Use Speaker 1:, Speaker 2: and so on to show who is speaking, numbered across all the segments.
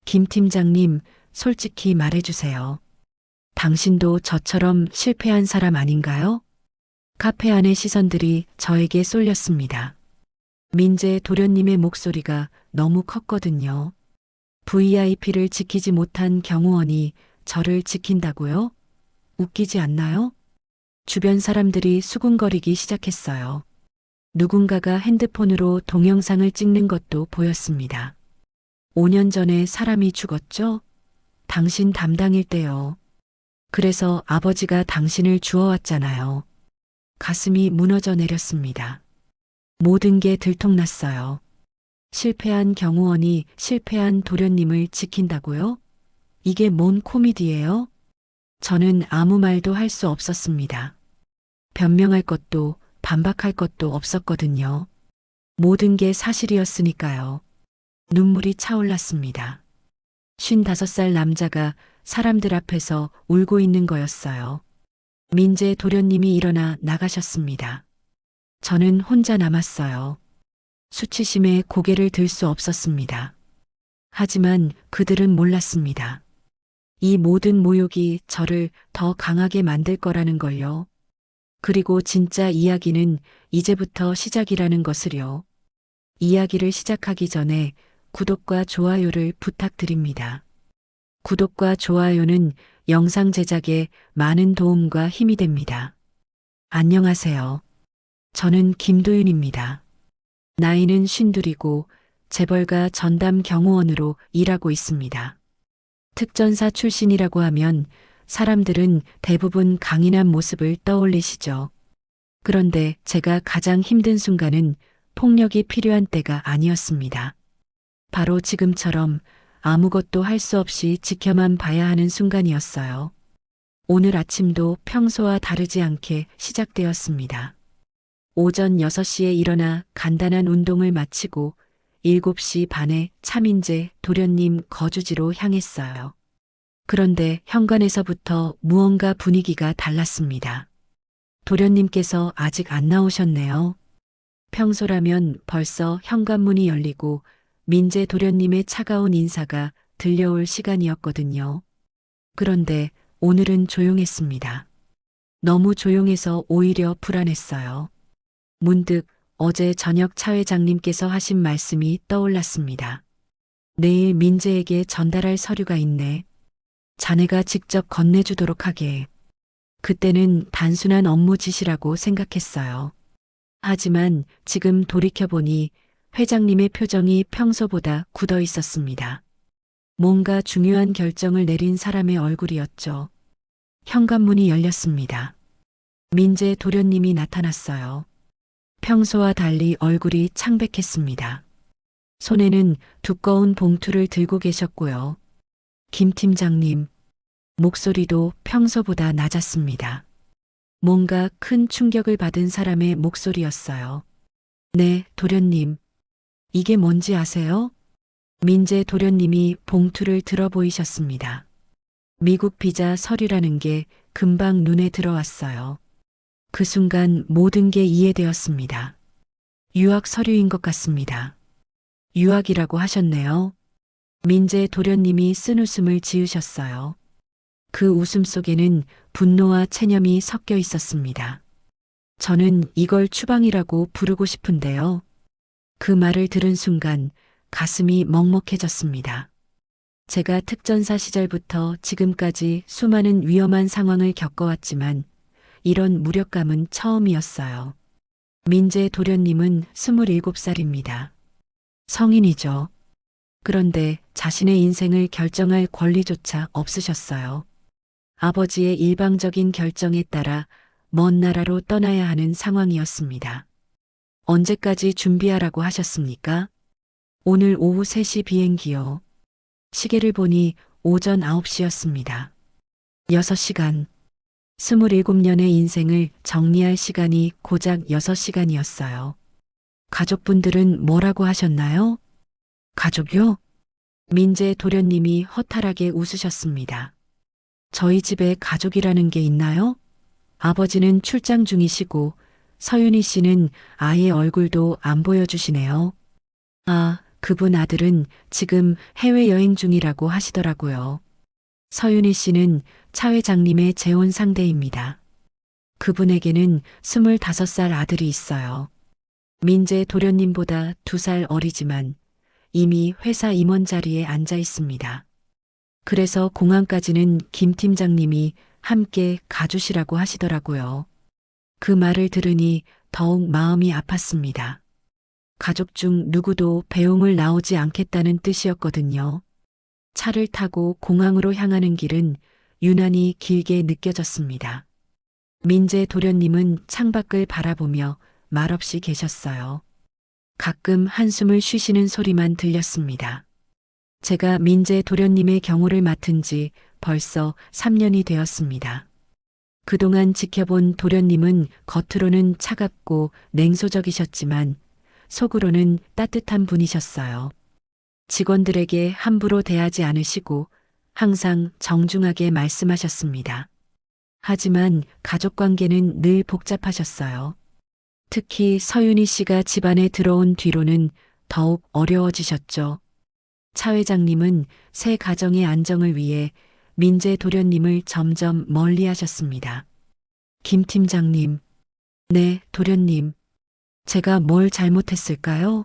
Speaker 1: 김 팀장님, 솔직히 말해주세요. 당신도 저처럼 실패한 사람 아닌가요? 카페 안의 시선들이 저에게 쏠렸습니다. 민재 도련님의 목소리가 너무 컸거든요. VIP를 지키지 못한 경호원이 저를 지킨다고요? 웃기지 않나요? 주변 사람들이 수군거리기 시작했어요. 누군가가 핸드폰으로 동영상을 찍는 것도 보였습니다. 5년 전에 사람이 죽었죠? 당신 담당일 때요. 그래서 아버지가 당신을 주워왔잖아요. 가슴이 무너져 내렸습니다. 모든 게 들통났어요. 실패한 경호원이 실패한 도련님을 지킨다고요? 이게 뭔 코미디예요? 저는 아무 말도 할 수 없었습니다. 변명할 것도 반박할 것도 없었거든요. 모든 게 사실이었으니까요. 눈물이 차올랐습니다. 55살 남자가 사람들 앞에서 울고 있는 거였어요. 민재 도련님이 일어나 나가셨습니다. 저는 혼자 남았어요. 수치심에 고개를 들 수 없었습니다. 하지만 그들은 몰랐습니다. 이 모든 모욕이 저를 더 강하게 만들 거라는 걸요. 그리고 진짜 이야기는 이제부터 시작이라는 것을요. 이야기를 시작하기 전에 구독과 좋아요를 부탁드립니다. 구독과 좋아요는 영상 제작에 많은 도움과 힘이 됩니다. 안녕하세요. 저는 김도윤입니다. 나이는 52이고 재벌가 전담 경호원으로 일하고 있습니다. 특전사 출신이라고 하면 사람들은 대부분 강인한 모습을 떠올리시죠. 그런데 제가 가장 힘든 순간은 폭력이 필요한 때가 아니었습니다. 바로 지금처럼 아무것도 할 수 없이 지켜만 봐야 하는 순간이었어요. 오늘 아침도 평소와 다르지 않게 시작되었습니다. 오전 6시에 일어나 간단한 운동을 마치고 7시 반에 차민재 도련님 거주지로 향했어요. 그런데 현관에서부터 무언가 분위기가 달랐습니다. 도련님께서 아직 안 나오셨네요. 평소라면 벌써 현관문이 열리고 민재 도련님의 차가운 인사가 들려올 시간이었거든요. 그런데 오늘은 조용했습니다. 너무 조용해서 오히려 불안했어요. 문득 어제 저녁 차 회장님께서 하신 말씀이 떠올랐습니다. 내일 민재에게 전달할 서류가 있네. 자네가 직접 건네주도록 하게. 그때는 단순한 업무 지시라고 생각했어요. 하지만 지금 돌이켜보니 회장님의 표정이 평소보다 굳어 있었습니다. 뭔가 중요한 결정을 내린 사람의 얼굴이었죠. 현관문이 열렸습니다. 민재 도련님이 나타났어요. 평소와 달리 얼굴이 창백했습니다. 손에는 두꺼운 봉투를 들고 계셨고요. 김 팀장님, 목소리도 평소보다 낮았습니다. 뭔가 큰 충격을 받은 사람의 목소리였어요. 네, 도련님. 이게 뭔지 아세요? 민재 도련님이 봉투를 들어 보이셨습니다. 미국 비자 서류라는 게 금방 눈에 들어왔어요. 그 순간 모든 게 이해되었습니다. 유학 서류인 것 같습니다. 유학이라고 하셨네요. 민재 도련님이 쓴웃음을 지으셨어요. 그 웃음 속에는 분노와 체념이 섞여 있었습니다. 저는 이걸 추방이라고 부르고 싶은데요. 그 말을 들은 순간 가슴이 먹먹해졌습니다. 제가 특전사 시절부터 지금까지 수많은 위험한 상황을 겪어왔지만 이런 무력감은 처음이었어요. 민재 도련님은 27살입니다. 성인이죠. 그런데 자신의 인생을 결정할 권리조차 없으셨어요. 아버지의 일방적인 결정에 따라 먼 나라로 떠나야 하는 상황이었습니다. 언제까지 준비하라고 하셨습니까? 오늘 오후 3시 비행기요. 시계를 보니 오전 9시였습니다. 6시간. 27년의 인생을 정리할 시간이 고작 6시간이었어요. 가족분들은 뭐라고 하셨나요? 가족요? 민재 도련님이 허탈하게 웃으셨습니다. 저희 집에 가족이라는 게 있나요? 아버지는 출장 중이시고 서윤희 씨는 아예 얼굴도 안 보여주시네요. 아, 그분 아들은 지금 해외여행 중이라고 하시더라고요. 서윤희 씨는 차 회장님의 재혼 상대입니다. 그분에게는 25살 아들이 있어요. 민재 도련님보다 2살 어리지만 이미 회사 임원 자리에 앉아 있습니다. 그래서 공항까지는 김 팀장님이 함께 가주시라고 하시더라고요. 그 말을 들으니 더욱 마음이 아팠습니다. 가족 중 누구도 배웅을 나오지 않겠다는 뜻이었거든요. 차를 타고 공항으로 향하는 길은 유난히 길게 느껴졌습니다. 민재 도련님은 창밖을 바라보며 말없이 계셨어요. 가끔 한숨을 쉬시는 소리만 들렸습니다. 제가 민재 도련님의 경호를 맡은 지 벌써 3년이 되었습니다. 그동안 지켜본 도련님은 겉으로는 차갑고 냉소적이셨지만 속으로는 따뜻한 분이셨어요. 직원들에게 함부로 대하지 않으시고 항상 정중하게 말씀하셨습니다. 하지만 가족 관계는 늘 복잡하셨어요. 특히 서윤희 씨가 집안에 들어온 뒤로는 더욱 어려워지셨죠. 차 회장님은 새 가정의 안정을 위해 민재 도련님을 점점 멀리 하셨습니다. 김 팀장님. 네, 도련님. 제가 뭘 잘못했을까요?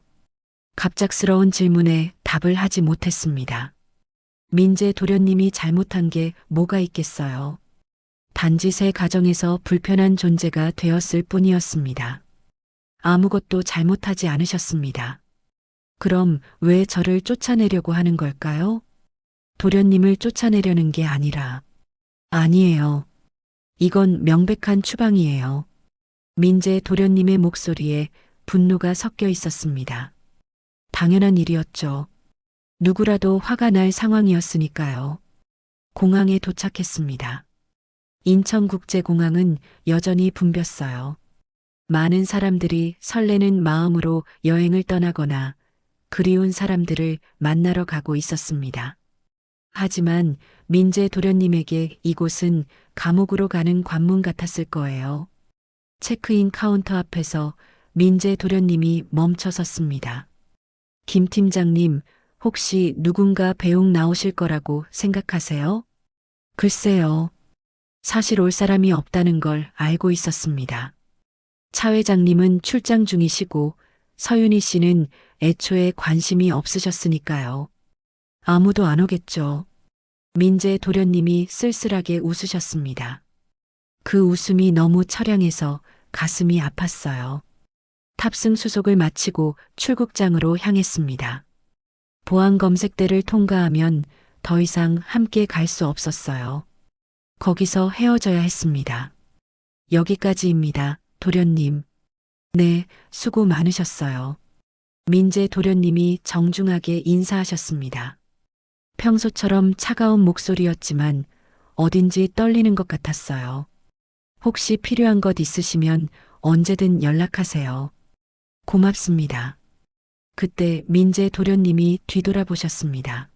Speaker 1: 갑작스러운 질문에 답을 하지 못했습니다. 민재 도련님이 잘못한 게 뭐가 있겠어요. 단지 새 가정에서 불편한 존재가 되었을 뿐이었습니다. 아무것도 잘못하지 않으셨습니다. 그럼 왜 저를 쫓아내려고 하는 걸까요? 도련님을 쫓아내려는 게 아니라. 아니에요. 이건 명백한 추방이에요. 민재 도련님의 목소리에 분노가 섞여 있었습니다. 당연한 일이었죠. 누구라도 화가 날 상황이었으니까요. 공항에 도착했습니다. 인천국제공항은 여전히 붐볐어요. 많은 사람들이 설레는 마음으로 여행을 떠나거나 그리운 사람들을 만나러 가고 있었습니다. 하지만 민재 도련님에게 이곳은 감옥으로 가는 관문 같았을 거예요. 체크인 카운터 앞에서 민재 도련님이 멈춰 섰습니다. 김 팀장님, 혹시 누군가 배웅 나오실 거라고 생각하세요? 글쎄요. 사실 올 사람이 없다는 걸 알고 있었습니다. 차 회장님은 출장 중이시고 서윤희 씨는 애초에 관심이 없으셨으니까요. 아무도 안 오겠죠. 민재 도련님이 쓸쓸하게 웃으셨습니다. 그 웃음이 너무 처량해서 가슴이 아팠어요. 탑승 수속을 마치고 출국장으로 향했습니다. 보안 검색대를 통과하면 더 이상 함께 갈 수 없었어요. 거기서 헤어져야 했습니다. 여기까지입니다, 도련님. 네, 수고 많으셨어요. 민재 도련님이 정중하게 인사하셨습니다. 평소처럼 차가운 목소리였지만 어딘지 떨리는 것 같았어요. 혹시 필요한 것 있으시면 언제든 연락하세요. 고맙습니다. 그때 민재 도련님이 뒤돌아보셨습니다.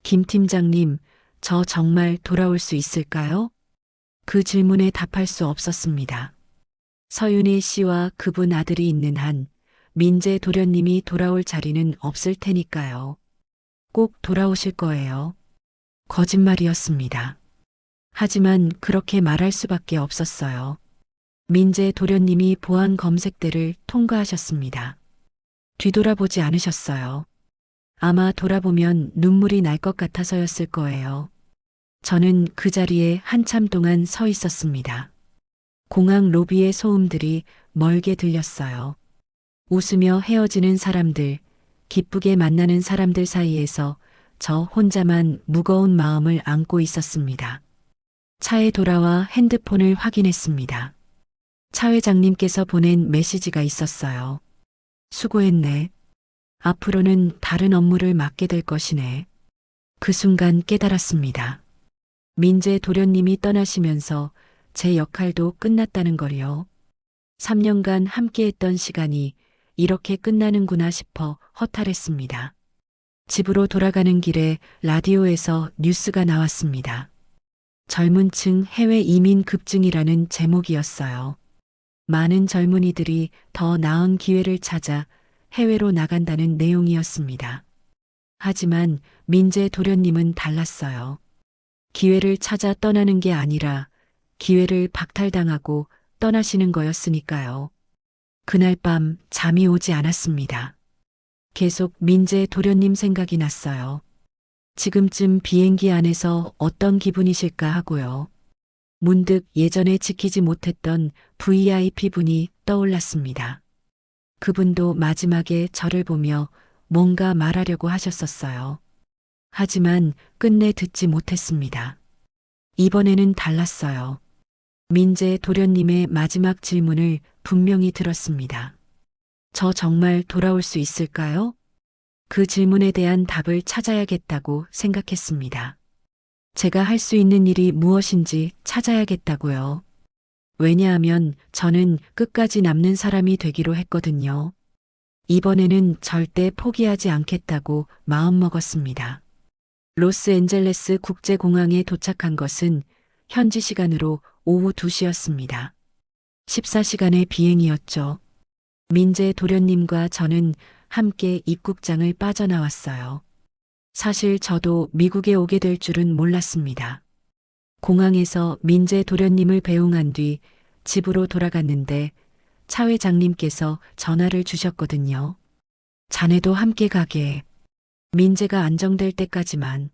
Speaker 1: 김 팀장님, 저 정말 돌아올 수 있을까요? 그 질문에 답할 수 없었습니다. 서윤희 씨와 그분 아들이 있는 한 민재 도련님이 돌아올 자리는 없을 테니까요. 꼭 돌아오실 거예요. 거짓말이었습니다. 하지만 그렇게 말할 수밖에 없었어요. 민재 도련님이 보안 검색대를 통과하셨습니다. 뒤돌아보지 않으셨어요. 아마 돌아보면 눈물이 날 것 같아서였을 거예요. 저는 그 자리에 한참 동안 서 있었습니다. 공항 로비의 소음들이 멀게 들렸어요. 웃으며 헤어지는 사람들, 기쁘게 만나는 사람들 사이에서 저 혼자만 무거운 마음을 안고 있었습니다. 차에 돌아와 핸드폰을 확인했습니다. 차 회장님께서 보낸 메시지가 있었어요. 수고했네. 앞으로는 다른 업무를 맡게 될 것이네. 그 순간 깨달았습니다. 민재 도련님이 떠나시면서 제 역할도 끝났다는 걸요. 3년간 함께했던 시간이 이렇게 끝나는구나 싶어 허탈했습니다. 집으로 돌아가는 길에 라디오에서 뉴스가 나왔습니다. 젊은 층 해외 이민 급증이라는 제목이었어요. 많은 젊은이들이 더 나은 기회를 찾아 해외로 나간다는 내용이었습니다. 하지만 민재 도련님은 달랐어요. 기회를 찾아 떠나는 게 아니라 기회를 박탈당하고 떠나시는 거였으니까요. 그날 밤 잠이 오지 않았습니다. 계속 민재 도련님 생각이 났어요. 지금쯤 비행기 안에서 어떤 기분이실까 하고요. 문득 예전에 지키지 못했던 VIP 분이 떠올랐습니다. 그분도 마지막에 저를 보며 뭔가 말하려고 하셨었어요. 하지만 끝내 듣지 못했습니다. 이번에는 달랐어요. 민재 도련님의 마지막 질문을 분명히 들었습니다. 저 정말 돌아올 수 있을까요? 그 질문에 대한 답을 찾아야겠다고 생각했습니다. 제가 할 수 있는 일이 무엇인지 찾아야겠다고요. 왜냐하면 저는 끝까지 남는 사람이 되기로 했거든요. 이번에는 절대 포기하지 않겠다고 마음먹었습니다. 로스앤젤레스 국제공항에 도착한 것은 현지 시간으로 오후 2시였습니다. 14시간의 비행이었죠. 민재 도련님과 저는 함께 입국장을 빠져나왔어요. 사실 저도 미국에 오게 될 줄은 몰랐습니다. 공항에서 민재 도련님을 배웅한 뒤 집으로 돌아갔는데 차 회장님께서 전화를 주셨거든요. 자네도 함께 가게. 민재가 안정될 때까지만.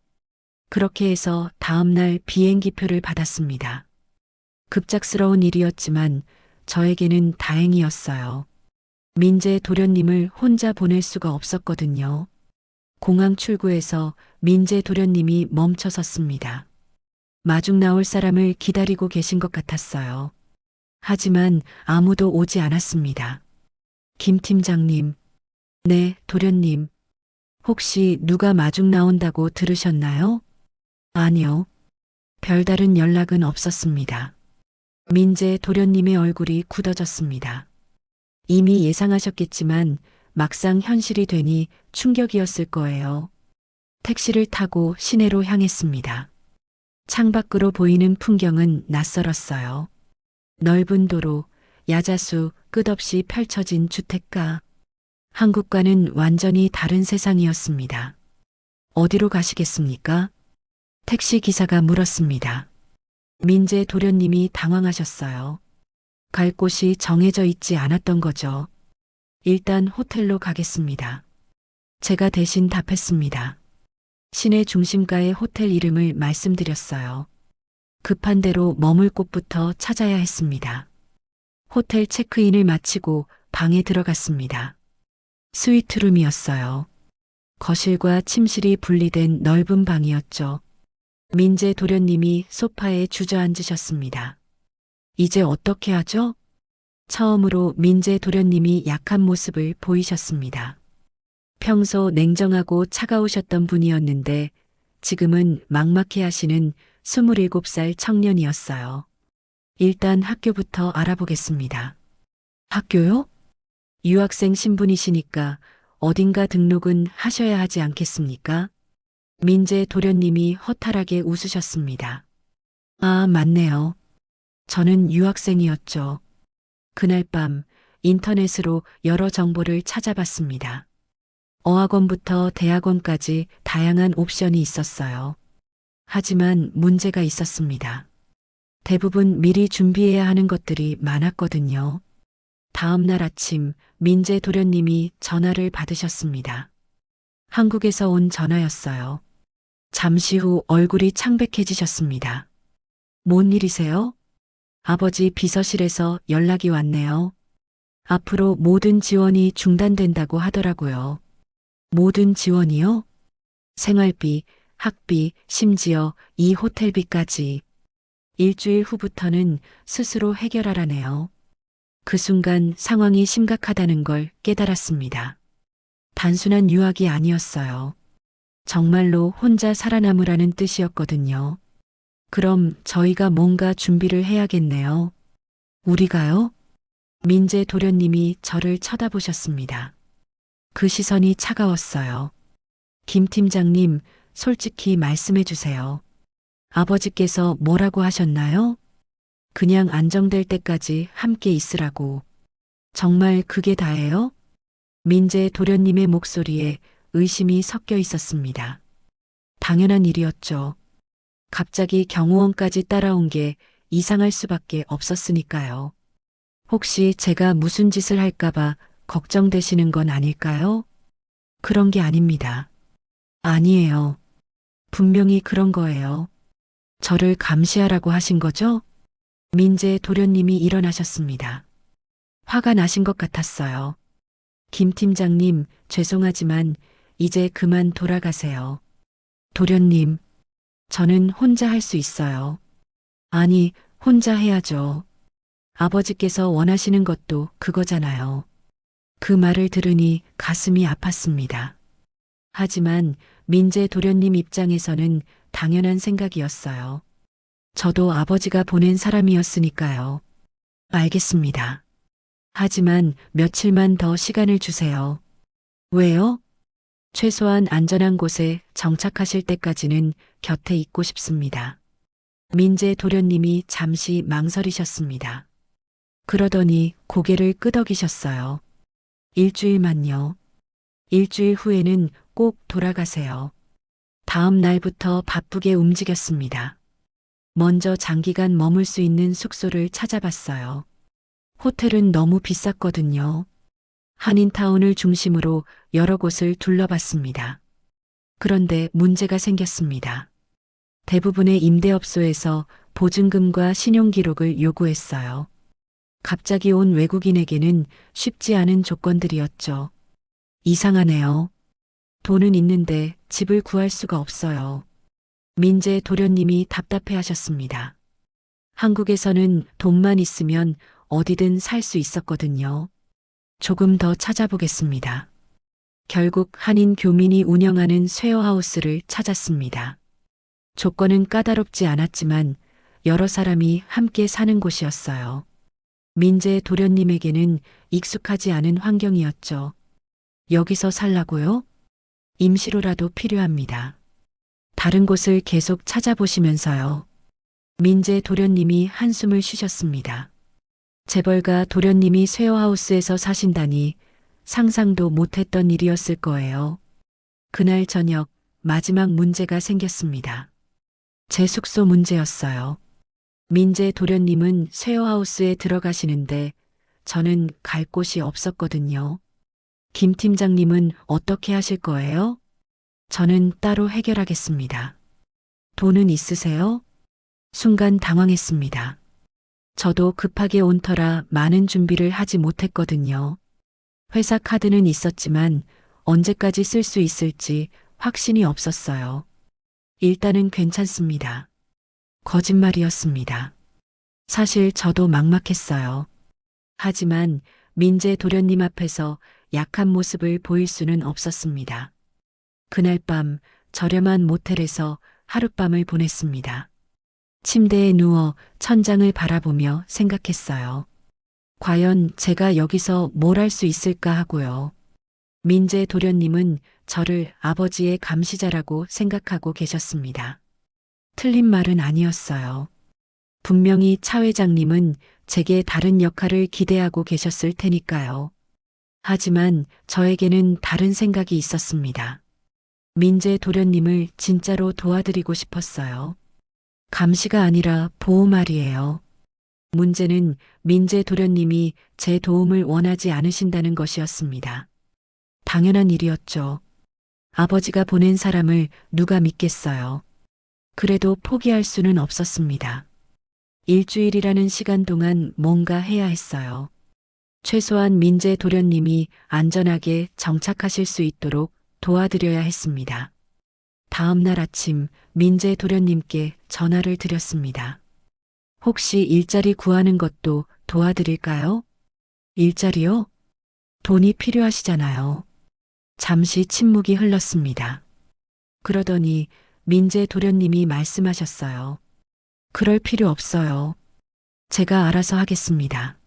Speaker 1: 그렇게 해서 다음날 비행기표를 받았습니다. 급작스러운 일이었지만 저에게는 다행이었어요. 민재 도련님을 혼자 보낼 수가 없었거든요. 공항 출구에서 민재 도련님이 멈춰 섰습니다. 마중 나올 사람을 기다리고 계신 것 같았어요. 하지만 아무도 오지 않았습니다. 김 팀장님. 네, 도련님. 혹시 누가 마중 나온다고 들으셨나요? 아니요. 별다른 연락은 없었습니다. 민재 도련님의 얼굴이 굳어졌습니다. 이미 예상하셨겠지만 막상 현실이 되니 충격이었을 거예요. 택시를 타고 시내로 향했습니다. 창밖으로 보이는 풍경은 낯설었어요. 넓은 도로, 야자수, 끝없이 펼쳐진 주택가. 한국과는 완전히 다른 세상이었습니다. 어디로 가시겠습니까? 택시 기사가 물었습니다. 민재 도련님이 당황하셨어요. 갈 곳이 정해져 있지 않았던 거죠. 일단 호텔로 가겠습니다. 제가 대신 답했습니다. 시내 중심가의 호텔 이름을 말씀드렸어요. 급한 대로 머물 곳부터 찾아야 했습니다. 호텔 체크인을 마치고 방에 들어갔습니다. 스위트룸이었어요. 거실과 침실이 분리된 넓은 방이었죠. 민재 도련님이 소파에 주저앉으셨습니다. 이제 어떻게 하죠? 처음으로 민재 도련님이 약한 모습을 보이셨습니다. 평소 냉정하고 차가우셨던 분이었는데 지금은 막막해 하시는 27살 청년이었어요. 일단 학교부터 알아보겠습니다. 학교요? 유학생 신분이시니까 어딘가 등록은 하셔야 하지 않겠습니까? 민재 도련님이 허탈하게 웃으셨습니다. 아, 맞네요. 저는 유학생이었죠. 그날 밤 인터넷으로 여러 정보를 찾아봤습니다. 어학원부터 대학원까지 다양한 옵션이 있었어요. 하지만 문제가 있었습니다. 대부분 미리 준비해야 하는 것들이 많았거든요. 다음 날 아침 민재 도련님이 전화를 받으셨습니다. 한국에서 온 전화였어요. 잠시 후 얼굴이 창백해지셨습니다. 뭔 일이세요? 아버지 비서실에서 연락이 왔네요. 앞으로 모든 지원이 중단된다고 하더라고요. 모든 지원이요? 생활비, 학비, 심지어 이 호텔비까지. 일주일 후부터는 스스로 해결하라네요. 그 순간 상황이 심각하다는 걸 깨달았습니다. 단순한 유학이 아니었어요. 정말로 혼자 살아남으라는 뜻이었거든요. 그럼 저희가 뭔가 준비를 해야겠네요. 우리가요? 민재 도련님이 저를 쳐다보셨습니다. 그 시선이 차가웠어요. 김 팀장님, 솔직히 말씀해 주세요. 아버지께서 뭐라고 하셨나요? 그냥 안정될 때까지 함께 있으라고. 정말 그게 다예요? 민재 도련님의 목소리에 의심이 섞여 있었습니다. 당연한 일이었죠. 갑자기 경호원까지 따라온 게 이상할 수밖에 없었으니까요. 혹시 제가 무슨 짓을 할까봐 걱정되시는 건 아닐까요? 그런 게 아닙니다. 아니에요. 분명히 그런 거예요. 저를 감시하라고 하신 거죠? 민재 도련님이 일어나셨습니다. 화가 나신 것 같았어요. 김 팀장님, 죄송하지만 이제 그만 돌아가세요. 도련님, 저는 혼자 할 수 있어요. 아니, 혼자 해야죠. 아버지께서 원하시는 것도 그거잖아요. 그 말을 들으니 가슴이 아팠습니다. 하지만 민재 도련님 입장에서는 당연한 생각이었어요. 저도 아버지가 보낸 사람이었으니까요. 알겠습니다. 하지만 며칠만 더 시간을 주세요. 왜요? 최소한 안전한 곳에 정착하실 때까지는 곁에 있고 싶습니다. 민재 도련님이 잠시 망설이셨습니다. 그러더니 고개를 끄덕이셨어요. 일주일만요. 일주일 후에는 꼭 돌아가세요. 다음 날부터 바쁘게 움직였습니다. 먼저 장기간 머물 수 있는 숙소를 찾아봤어요. 호텔은 너무 비쌌거든요. 한인타운을 중심으로 여러 곳을 둘러봤습니다. 그런데 문제가 생겼습니다. 대부분의 임대업소에서 보증금과 신용기록을 요구했어요. 갑자기 온 외국인에게는 쉽지 않은 조건들이었죠. 이상하네요. 돈은 있는데 집을 구할 수가 없어요. 민재 도련님이 답답해 하셨습니다. 한국에서는 돈만 있으면 어디든 살 수 있었거든요. 조금 더 찾아보겠습니다. 결국 한인 교민이 운영하는 쉐어하우스를 찾았습니다. 조건은 까다롭지 않았지만 여러 사람이 함께 사는 곳이었어요. 민재 도련님에게는 익숙하지 않은 환경이었죠. 여기서 살라고요? 임시로라도 필요합니다. 다른 곳을 계속 찾아보시면서요. 민재 도련님이 한숨을 쉬셨습니다. 재벌가 도련님이 쉐어하우스에서 사신다니 상상도 못했던 일이었을 거예요. 그날 저녁 마지막 문제가 생겼습니다. 제 숙소 문제였어요. 민재 도련님은 쉐어하우스에 들어가시는데 저는 갈 곳이 없었거든요. 김 팀장님은 어떻게 하실 거예요? 저는 따로 해결하겠습니다. 돈은 있으세요? 순간 당황했습니다. 저도 급하게 온 터라 많은 준비를 하지 못했거든요. 회사 카드는 있었지만 언제까지 쓸 수 있을지 확신이 없었어요. 일단은 괜찮습니다. 거짓말이었습니다. 사실 저도 막막했어요. 하지만 민재 도련님 앞에서 약한 모습을 보일 수는 없었습니다. 그날 밤 저렴한 모텔에서 하룻밤을 보냈습니다. 침대에 누워 천장을 바라보며 생각했어요. 과연 제가 여기서 뭘 할 수 있을까 하고요. 민재 도련님은 저를 아버지의 감시자라고 생각하고 계셨습니다. 틀린 말은 아니었어요. 분명히 차 회장님은 제게 다른 역할을 기대하고 계셨을 테니까요. 하지만 저에게는 다른 생각이 있었습니다. 민재 도련님을 진짜로 도와드리고 싶었어요. 감시가 아니라 보호 말이에요. 문제는 민재 도련님이 제 도움을 원하지 않으신다는 것이었습니다. 당연한 일이었죠. 아버지가 보낸 사람을 누가 믿겠어요. 그래도 포기할 수는 없었습니다. 일주일이라는 시간 동안 뭔가 해야 했어요. 최소한 민재 도련님이 안전하게 정착하실 수 있도록 도와드려야 했습니다. 다음 날 아침 민재 도련님께 전화를 드렸습니다. 혹시 일자리 구하는 것도 도와드릴까요? 일자리요? 돈이 필요하시잖아요. 잠시 침묵이 흘렀습니다. 그러더니 민재 도련님이 말씀하셨어요. 그럴 필요 없어요. 제가 알아서 하겠습니다.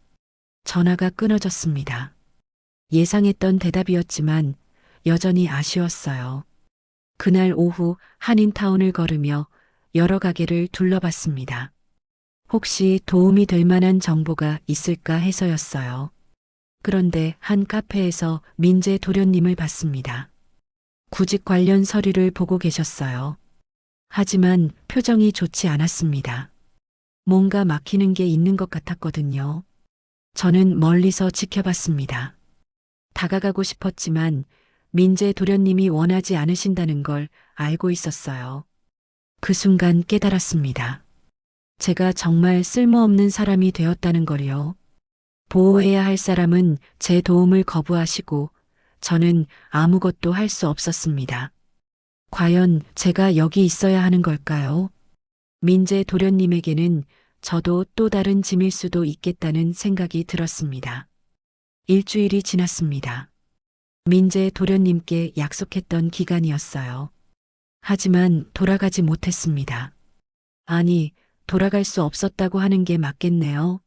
Speaker 1: 전화가 끊어졌습니다. 예상했던 대답이었지만 여전히 아쉬웠어요. 그날 오후 한인타운을 걸으며 여러 가게를 둘러봤습니다. 혹시 도움이 될 만한 정보가 있을까 해서였어요. 그런데 한 카페에서 민재 도련님을 봤습니다. 구직 관련 서류를 보고 계셨어요. 하지만 표정이 좋지 않았습니다. 뭔가 막히는 게 있는 것 같았거든요. 저는 멀리서 지켜봤습니다. 다가가고 싶었지만 민재 도련님이 원하지 않으신다는 걸 알고 있었어요. 그 순간 깨달았습니다. 제가 정말 쓸모없는 사람이 되었다는 걸요. 보호해야 할 사람은 제 도움을 거부하시고 저는 아무것도 할 수 없었습니다. 과연 제가 여기 있어야 하는 걸까요? 민재 도련님에게는 저도 또 다른 짐일 수도 있겠다는 생각이 들었습니다. 일주일이 지났습니다. 민재 도련님께 약속했던 기간이었어요. 하지만 돌아가지 못했습니다. 아니, 돌아갈 수 없었다고 하는 게 맞겠네요.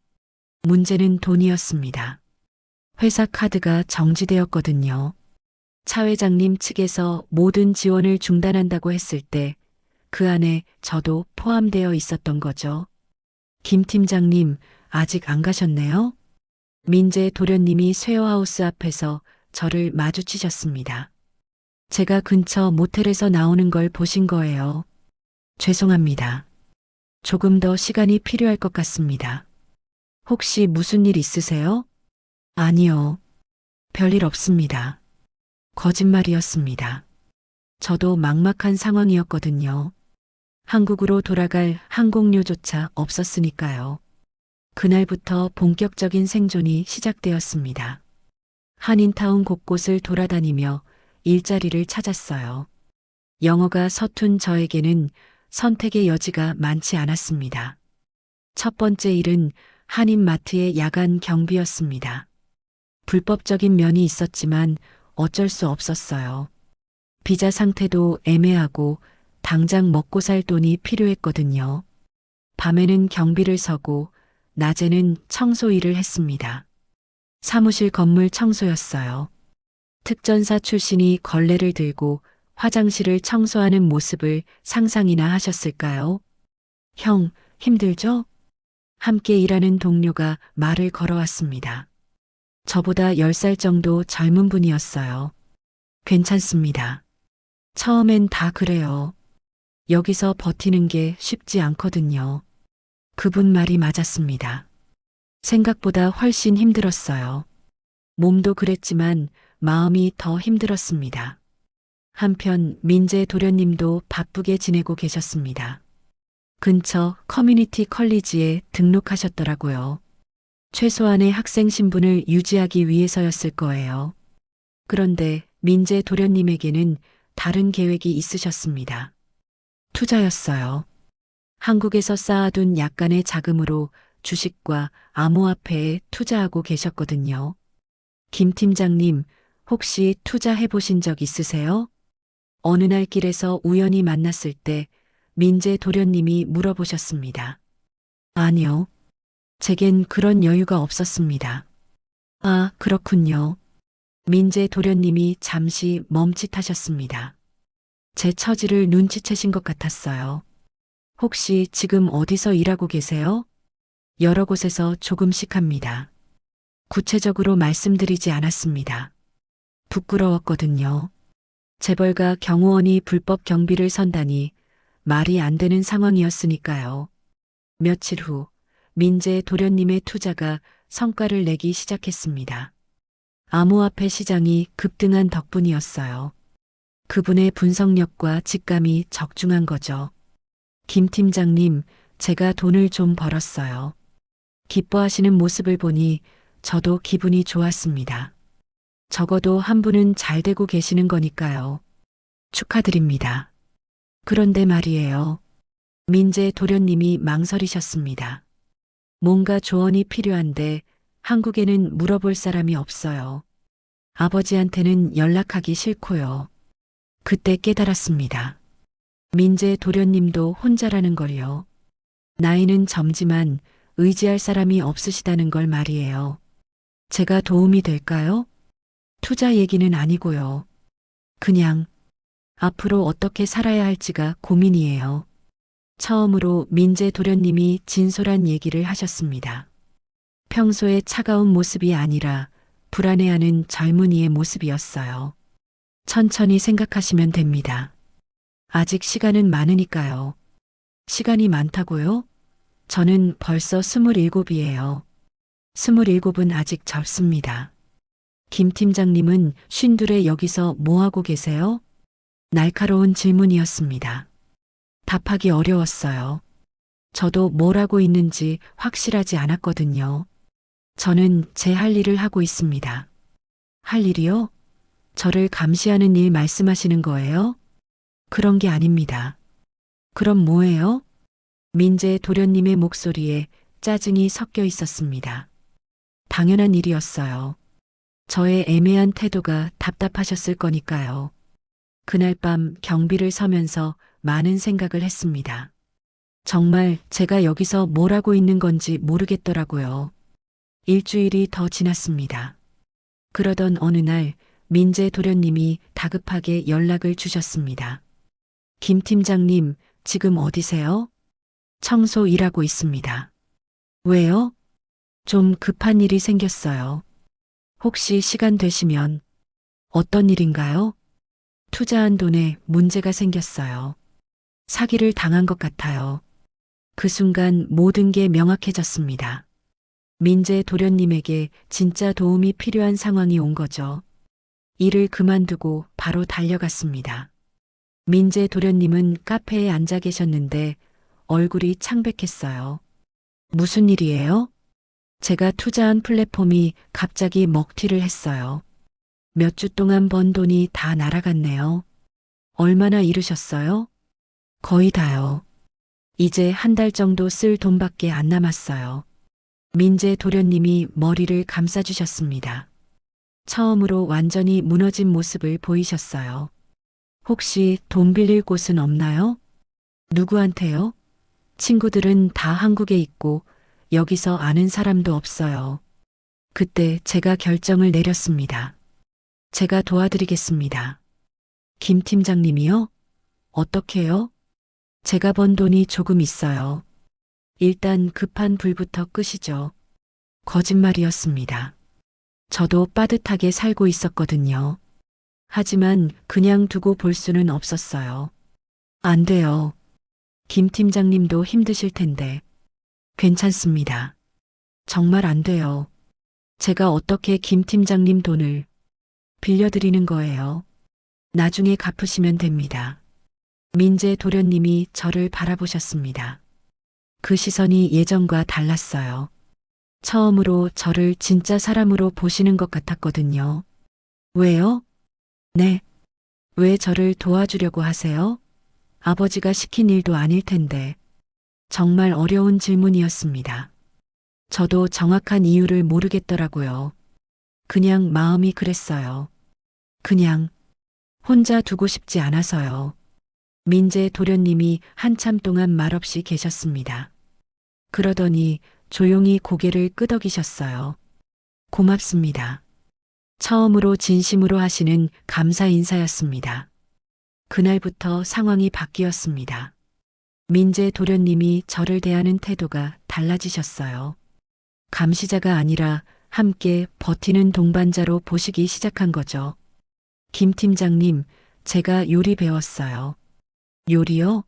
Speaker 1: 문제는 돈이었습니다. 회사 카드가 정지되었거든요. 차 회장님 측에서 모든 지원을 중단한다고 했을 때 그 안에 저도 포함되어 있었던 거죠. 김 팀장님, 아직 안 가셨네요? 민재 도련님이 쉐어하우스 앞에서 저를 마주치셨습니다. 제가 근처 모텔에서 나오는 걸 보신 거예요. 죄송합니다. 조금 더 시간이 필요할 것 같습니다. 혹시 무슨 일 있으세요? 아니요. 별일 없습니다. 거짓말이었습니다. 저도 막막한 상황이었거든요. 한국으로 돌아갈 항공료조차 없었으니까요. 그날부터 본격적인 생존이 시작되었습니다. 한인타운 곳곳을 돌아다니며 일자리를 찾았어요. 영어가 서툰 저에게는 선택의 여지가 많지 않았습니다. 첫 번째 일은 한인마트의 야간 경비였습니다. 불법적인 면이 있었지만 어쩔 수 없었어요. 비자 상태도 애매하고 당장 먹고 살 돈이 필요했거든요. 밤에는 경비를 서고 낮에는 청소 일을 했습니다. 사무실 건물 청소였어요. 특전사 출신이 걸레를 들고 화장실을 청소하는 모습을 상상이나 하셨을까요? 형, 힘들죠? 함께 일하는 동료가 말을 걸어왔습니다. 저보다 10살 정도 젊은 분이었어요. 괜찮습니다. 처음엔 다 그래요. 여기서 버티는 게 쉽지 않거든요. 그분 말이 맞았습니다. 생각보다 훨씬 힘들었어요. 몸도 그랬지만 마음이 더 힘들었습니다. 한편 민재 도련님도 바쁘게 지내고 계셨습니다. 근처 커뮤니티 컬리지에 등록하셨더라고요. 최소한의 학생 신분을 유지하기 위해서였을 거예요. 그런데 민재 도련님에게는 다른 계획이 있으셨습니다. 투자였어요. 한국에서 쌓아둔 약간의 자금으로 주식과 암호화폐에 투자하고 계셨거든요. 김 팀장님, 혹시 투자해 보신 적 있으세요? 어느 날 길에서 우연히 만났을 때 민재 도련님이 물어보셨습니다. 아니요. 제겐 그런 여유가 없었습니다. 아, 그렇군요. 민재 도련님이 잠시 멈칫하셨습니다. 제 처지를 눈치채신 것 같았어요. 혹시 지금 어디서 일하고 계세요? 여러 곳에서 조금씩 합니다. 구체적으로 말씀드리지 않았습니다. 부끄러웠거든요. 재벌가 경호원이 불법 경비를 선다니 말이 안 되는 상황이었으니까요. 며칠 후 민재 도련님의 투자가 성과를 내기 시작했습니다. 암호화폐 시장이 급등한 덕분이었어요. 그분의 분석력과 직감이 적중한 거죠. 김 팀장님, 제가 돈을 좀 벌었어요. 기뻐하시는 모습을 보니 저도 기분이 좋았습니다. 적어도 한 분은 잘 되고 계시는 거니까요. 축하드립니다. 그런데 말이에요. 민재 도련님이 망설이셨습니다. 뭔가 조언이 필요한데 한국에는 물어볼 사람이 없어요. 아버지한테는 연락하기 싫고요. 그때 깨달았습니다. 민재 도련님도 혼자라는 걸요. 나이는 젊지만 의지할 사람이 없으시다는 걸 말이에요. 제가 도움이 될까요? 투자 얘기는 아니고요. 그냥 앞으로 어떻게 살아야 할지가 고민이에요. 처음으로 민재 도련님이 진솔한 얘기를 하셨습니다. 평소의 차가운 모습이 아니라 불안해하는 젊은이의 모습이었어요. 천천히 생각하시면 됩니다. 아직 시간은 많으니까요. 시간이 많다고요? 저는 벌써 27이에요. 27은 아직 젊습니다. 김 팀장님은 쉰둘에 여기서 뭐하고 계세요? 날카로운 질문이었습니다. 답하기 어려웠어요. 저도 뭘 하고 있는지 확실하지 않았거든요. 저는 제 할 일을 하고 있습니다. 할 일이요? 저를 감시하는 일 말씀하시는 거예요? 그런 게 아닙니다. 그럼 뭐예요? 민재 도련님의 목소리에 짜증이 섞여 있었습니다. 당연한 일이었어요. 저의 애매한 태도가 답답하셨을 거니까요. 그날 밤 경비를 서면서 많은 생각을 했습니다. 정말 제가 여기서 뭘 하고 있는 건지 모르겠더라고요. 일주일이 더 지났습니다. 그러던 어느 날 민재 도련님이 다급하게 연락을 주셨습니다. 김 팀장님, 지금 어디세요? 청소 일하고 있습니다. 왜요? 좀 급한 일이 생겼어요. 혹시 시간 되시면 어떤 일인가요? 투자한 돈에 문제가 생겼어요. 사기를 당한 것 같아요. 그 순간 모든 게 명확해졌습니다. 민재 도련님에게 진짜 도움이 필요한 상황이 온 거죠. 일을 그만두고 바로 달려갔습니다. 민재 도련님은 카페에 앉아 계셨는데 얼굴이 창백했어요. 무슨 일이에요? 제가 투자한 플랫폼이 갑자기 먹튀를 했어요. 몇 주 동안 번 돈이 다 날아갔네요. 얼마나 잃으셨어요? 거의 다요. 이제 한 달 정도 쓸 돈밖에 안 남았어요. 민재 도련님이 머리를 감싸주셨습니다. 처음으로 완전히 무너진 모습을 보이셨어요. 혹시 돈 빌릴 곳은 없나요? 누구한테요? 친구들은 다 한국에 있고 여기서 아는 사람도 없어요. 그때 제가 결정을 내렸습니다. 제가 도와드리겠습니다. 김 팀장님이요? 어떻게요? 제가 번 돈이 조금 있어요. 일단 급한 불부터 끄시죠. 거짓말이었습니다. 저도 빠듯하게 살고 있었거든요. 하지만 그냥 두고 볼 수는 없었어요. 안 돼요. 김 팀장님도 힘드실 텐데. 괜찮습니다. 정말 안 돼요. 제가 어떻게 김 팀장님 돈을 빌려드리는 거예요. 나중에 갚으시면 됩니다. 민재 도련님이 저를 바라보셨습니다. 그 시선이 예전과 달랐어요. 처음으로 저를 진짜 사람으로 보시는 것 같았거든요. 왜요? 네. 왜 저를 도와주려고 하세요? 아버지가 시킨 일도 아닐 텐데. 정말 어려운 질문이었습니다. 저도 정확한 이유를 모르겠더라고요. 그냥 마음이 그랬어요. 그냥 혼자 두고 싶지 않아서요. 민재 도련님이 한참 동안 말없이 계셨습니다. 그러더니 조용히 고개를 끄덕이셨어요. 고맙습니다. 처음으로 진심으로 하시는 감사 인사였습니다. 그날부터 상황이 바뀌었습니다. 민재 도련님이 저를 대하는 태도가 달라지셨어요. 감시자가 아니라 함께 버티는 동반자로 보시기 시작한 거죠. 김 팀장님, 제가 요리 배웠어요. 요리요?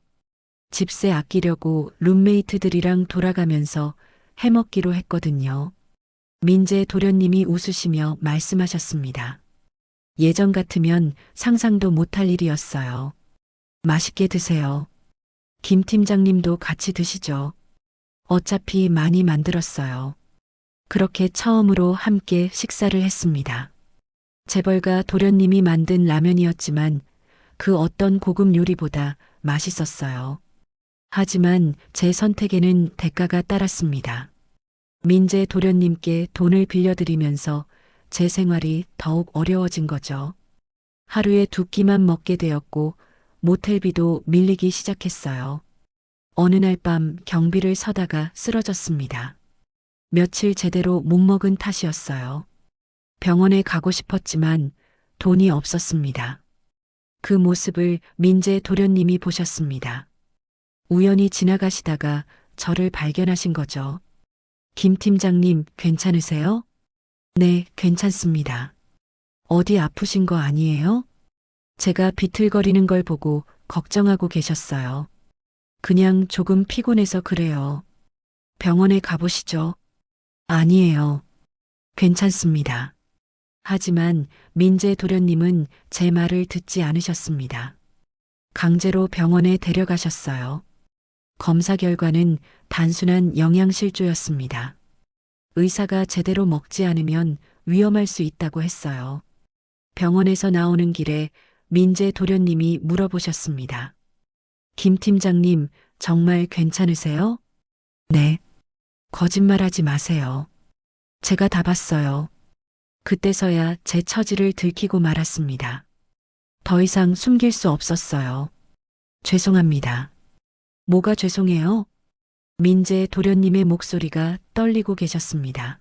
Speaker 1: 집세 아끼려고 룸메이트들이랑 돌아가면서 해먹기로 했거든요. 민재 도련님이 웃으시며 말씀하셨습니다. 예전 같으면 상상도 못할 일이었어요. 맛있게 드세요. 김 팀장님도 같이 드시죠. 어차피 많이 만들었어요. 그렇게 처음으로 함께 식사를 했습니다. 재벌가 도련님이 만든 라면이었지만 그 어떤 고급 요리보다 맛있었어요. 하지만 제 선택에는 대가가 따랐습니다. 민재 도련님께 돈을 빌려드리면서 제 생활이 더욱 어려워진 거죠. 하루에 두 끼만 먹게 되었고 모텔비도 밀리기 시작했어요. 어느 날 밤 경비를 서다가 쓰러졌습니다. 며칠 제대로 못 먹은 탓이었어요. 병원에 가고 싶었지만 돈이 없었습니다. 그 모습을 민재 도련님이 보셨습니다. 우연히 지나가시다가 저를 발견하신 거죠. 김 팀장님, 괜찮으세요? 네, 괜찮습니다. 어디 아프신 거 아니에요? 제가 비틀거리는 걸 보고 걱정하고 계셨어요. 그냥 조금 피곤해서 그래요. 병원에 가보시죠. 아니에요. 괜찮습니다. 하지만 민재 도련님은 제 말을 듣지 않으셨습니다. 강제로 병원에 데려가셨어요. 검사 결과는 단순한 영양실조였습니다. 의사가 제대로 먹지 않으면 위험할 수 있다고 했어요. 병원에서 나오는 길에 민재 도련님이 물어보셨습니다. 김 팀장님, 정말 괜찮으세요? 네. 거짓말하지 마세요. 제가 다 봤어요. 그때서야 제 처지를 들키고 말았습니다. 더 이상 숨길 수 없었어요. 죄송합니다. 뭐가 죄송해요? 민재 도련님의 목소리가 떨리고 계셨습니다.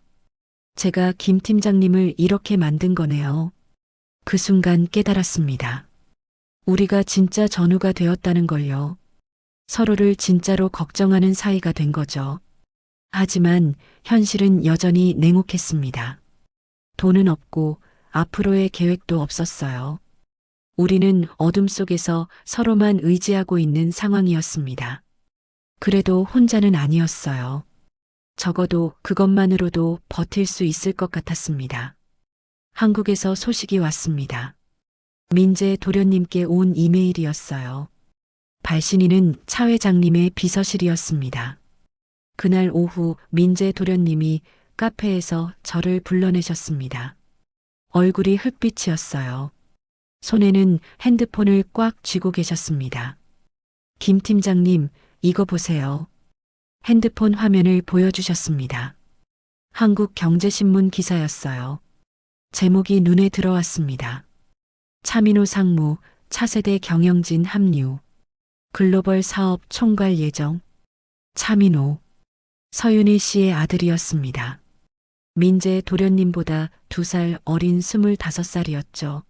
Speaker 1: 제가 김 팀장님을 이렇게 만든 거네요. 그 순간 깨달았습니다. 우리가 진짜 전우가 되었다는 걸요. 서로를 진짜로 걱정하는 사이가 된 거죠. 하지만 현실은 여전히 냉혹했습니다. 돈은 없고 앞으로의 계획도 없었어요. 우리는 어둠 속에서 서로만 의지하고 있는 상황이었습니다. 그래도 혼자는 아니었어요. 적어도 그것만으로도 버틸 수 있을 것 같았습니다. 한국에서 소식이 왔습니다. 민재 도련님께 온 이메일이었어요. 발신인은 차 회장님의 비서실이었습니다. 그날 오후 민재 도련님이 카페에서 저를 불러내셨습니다. 얼굴이 흑빛이었어요. 손에는 핸드폰을 꽉 쥐고 계셨습니다. 김 팀장님, 이거 보세요. 핸드폰 화면을 보여주셨습니다. 한국경제신문 기사였어요. 제목이 눈에 들어왔습니다. 차민호 상무, 차세대 경영진 합류. 글로벌 사업 총괄 예정. 차민호. 서윤희 씨의 아들이었습니다. 민재 도련님보다 2살 어린 25살이었죠.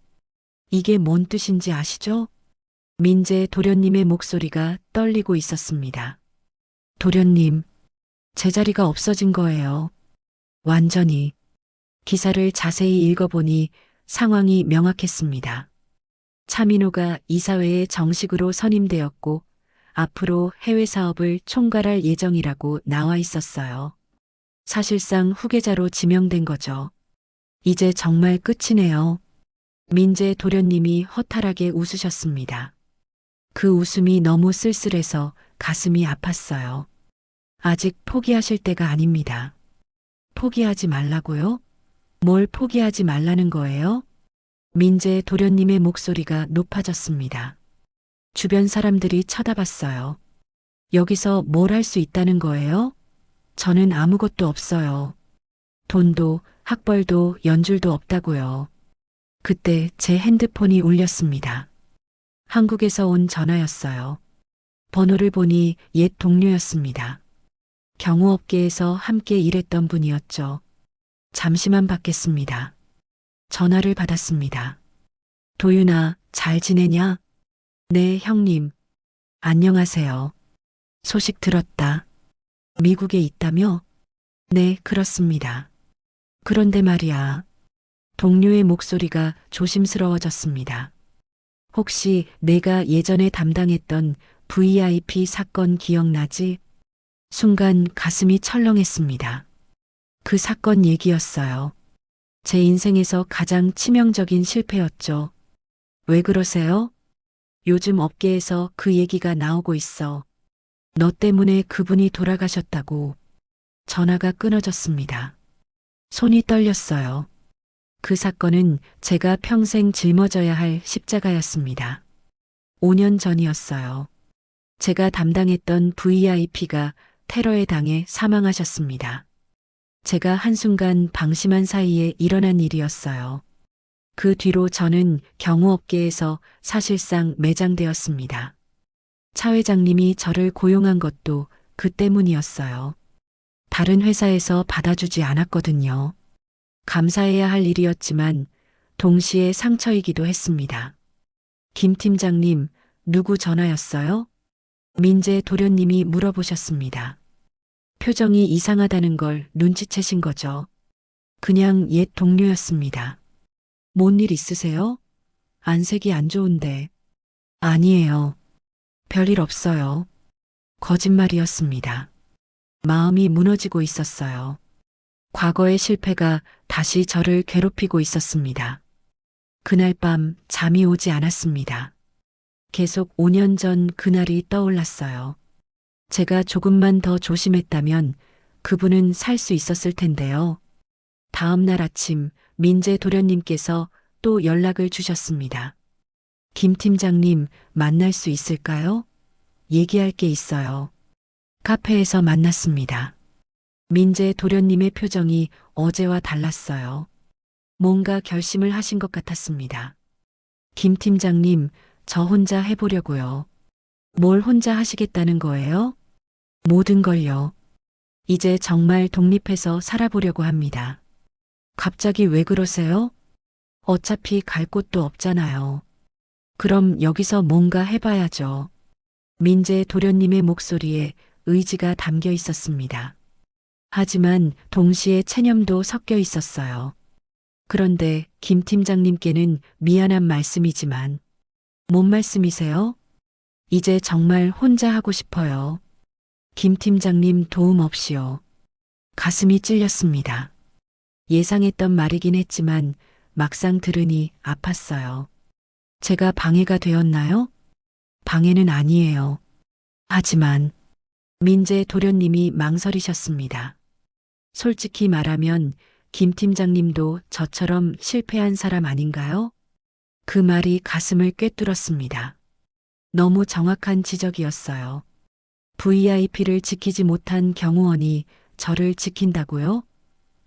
Speaker 1: 이게 뭔 뜻인지 아시죠? 민재 도련님의 목소리가 떨리고 있었습니다. 도련님, 제자리가 없어진 거예요. 완전히. 기사를 자세히 읽어보니 상황이 명확했습니다. 차민호가 이사회에 정식으로 선임되었고 앞으로 해외 사업을 총괄할 예정이라고 나와 있었어요. 사실상 후계자로 지명된 거죠. 이제 정말 끝이네요. 민재 도련님이 허탈하게 웃으셨습니다. 그 웃음이 너무 쓸쓸해서 가슴이 아팠어요. 아직 포기하실 때가 아닙니다. 포기하지 말라고요? 뭘 포기하지 말라는 거예요? 민재 도련님의 목소리가 높아졌습니다. 주변 사람들이 쳐다봤어요. 여기서 뭘 할 수 있다는 거예요? 저는 아무것도 없어요. 돈도 학벌도 연줄도 없다고요. 그때 제 핸드폰이 울렸습니다. 한국에서 온 전화였어요. 번호를 보니 옛 동료였습니다. 경호업계에서 함께 일했던 분이었죠. 잠시만 받겠습니다. 전화를 받았습니다. 도윤아, 잘 지내냐? 네, 형님. 안녕하세요. 소식 들었다. 미국에 있다며? 네, 그렇습니다. 그런데 말이야. 동료의 목소리가 조심스러워졌습니다. 혹시 내가 예전에 담당했던 VIP 사건 기억나지? 순간 가슴이 철렁했습니다. 그 사건 얘기였어요. 제 인생에서 가장 치명적인 실패였죠. 왜 그러세요? 요즘 업계에서 그 얘기가 나오고 있어. 너 때문에 그분이 돌아가셨다고. 전화가 끊어졌습니다. 손이 떨렸어요. 그 사건은 제가 평생 짊어져야 할 십자가였습니다. 5년 전이었어요. 제가 담당했던 VIP가 테러에 당해 사망하셨습니다. 제가 한순간 방심한 사이에 일어난 일이었어요. 그 뒤로 저는 경호업계에서 사실상 매장되었습니다. 차 회장님이 저를 고용한 것도 그 때문이었어요. 다른 회사에서 받아주지 않았거든요. 감사해야 할 일이었지만 동시에 상처이기도 했습니다. 김 팀장님, 누구 전화였어요? 민재 도련님이 물어보셨습니다. 표정이 이상하다는 걸 눈치채신 거죠. 그냥 옛 동료였습니다. 뭔 일 있으세요? 안색이 안 좋은데. 아니에요. 별일 없어요. 거짓말이었습니다. 마음이 무너지고 있었어요. 과거의 실패가 다시 저를 괴롭히고 있었습니다. 그날 밤 잠이 오지 않았습니다. 계속 5년 전 그날이 떠올랐어요. 제가 조금만 더 조심했다면 그분은 살 수 있었을 텐데요. 다음 날 아침 민재 도련님께서 또 연락을 주셨습니다. 김 팀장님 만날 수 있을까요? 얘기할 게 있어요. 카페에서 만났습니다. 민재 도련님의 표정이 어제와 달랐어요. 뭔가 결심을 하신 것 같았습니다. 김 팀장님, 저 혼자 해보려고요. 뭘 혼자 하시겠다는 거예요? 모든 걸요. 이제 정말 독립해서 살아보려고 합니다. 갑자기 왜 그러세요? 어차피 갈 곳도 없잖아요. 그럼 여기서 뭔가 해봐야죠. 민재 도련님의 목소리에 의지가 담겨 있었습니다. 하지만 동시에 체념도 섞여 있었어요. 그런데 김 팀장님께는 미안한 말씀이지만, 뭔 말씀이세요? 이제 정말 혼자 하고 싶어요. 김 팀장님 도움 없이요. 가슴이 찔렸습니다. 예상했던 말이긴 했지만 막상 들으니 아팠어요. 제가 방해가 되었나요? 방해는 아니에요. 하지만 민재 도련님이 망설이셨습니다. 솔직히 말하면 김 팀장님도 저처럼 실패한 사람 아닌가요? 그 말이 가슴을 꿰뚫었습니다. 너무 정확한 지적이었어요. VIP를 지키지 못한 경호원이 저를 지킨다고요?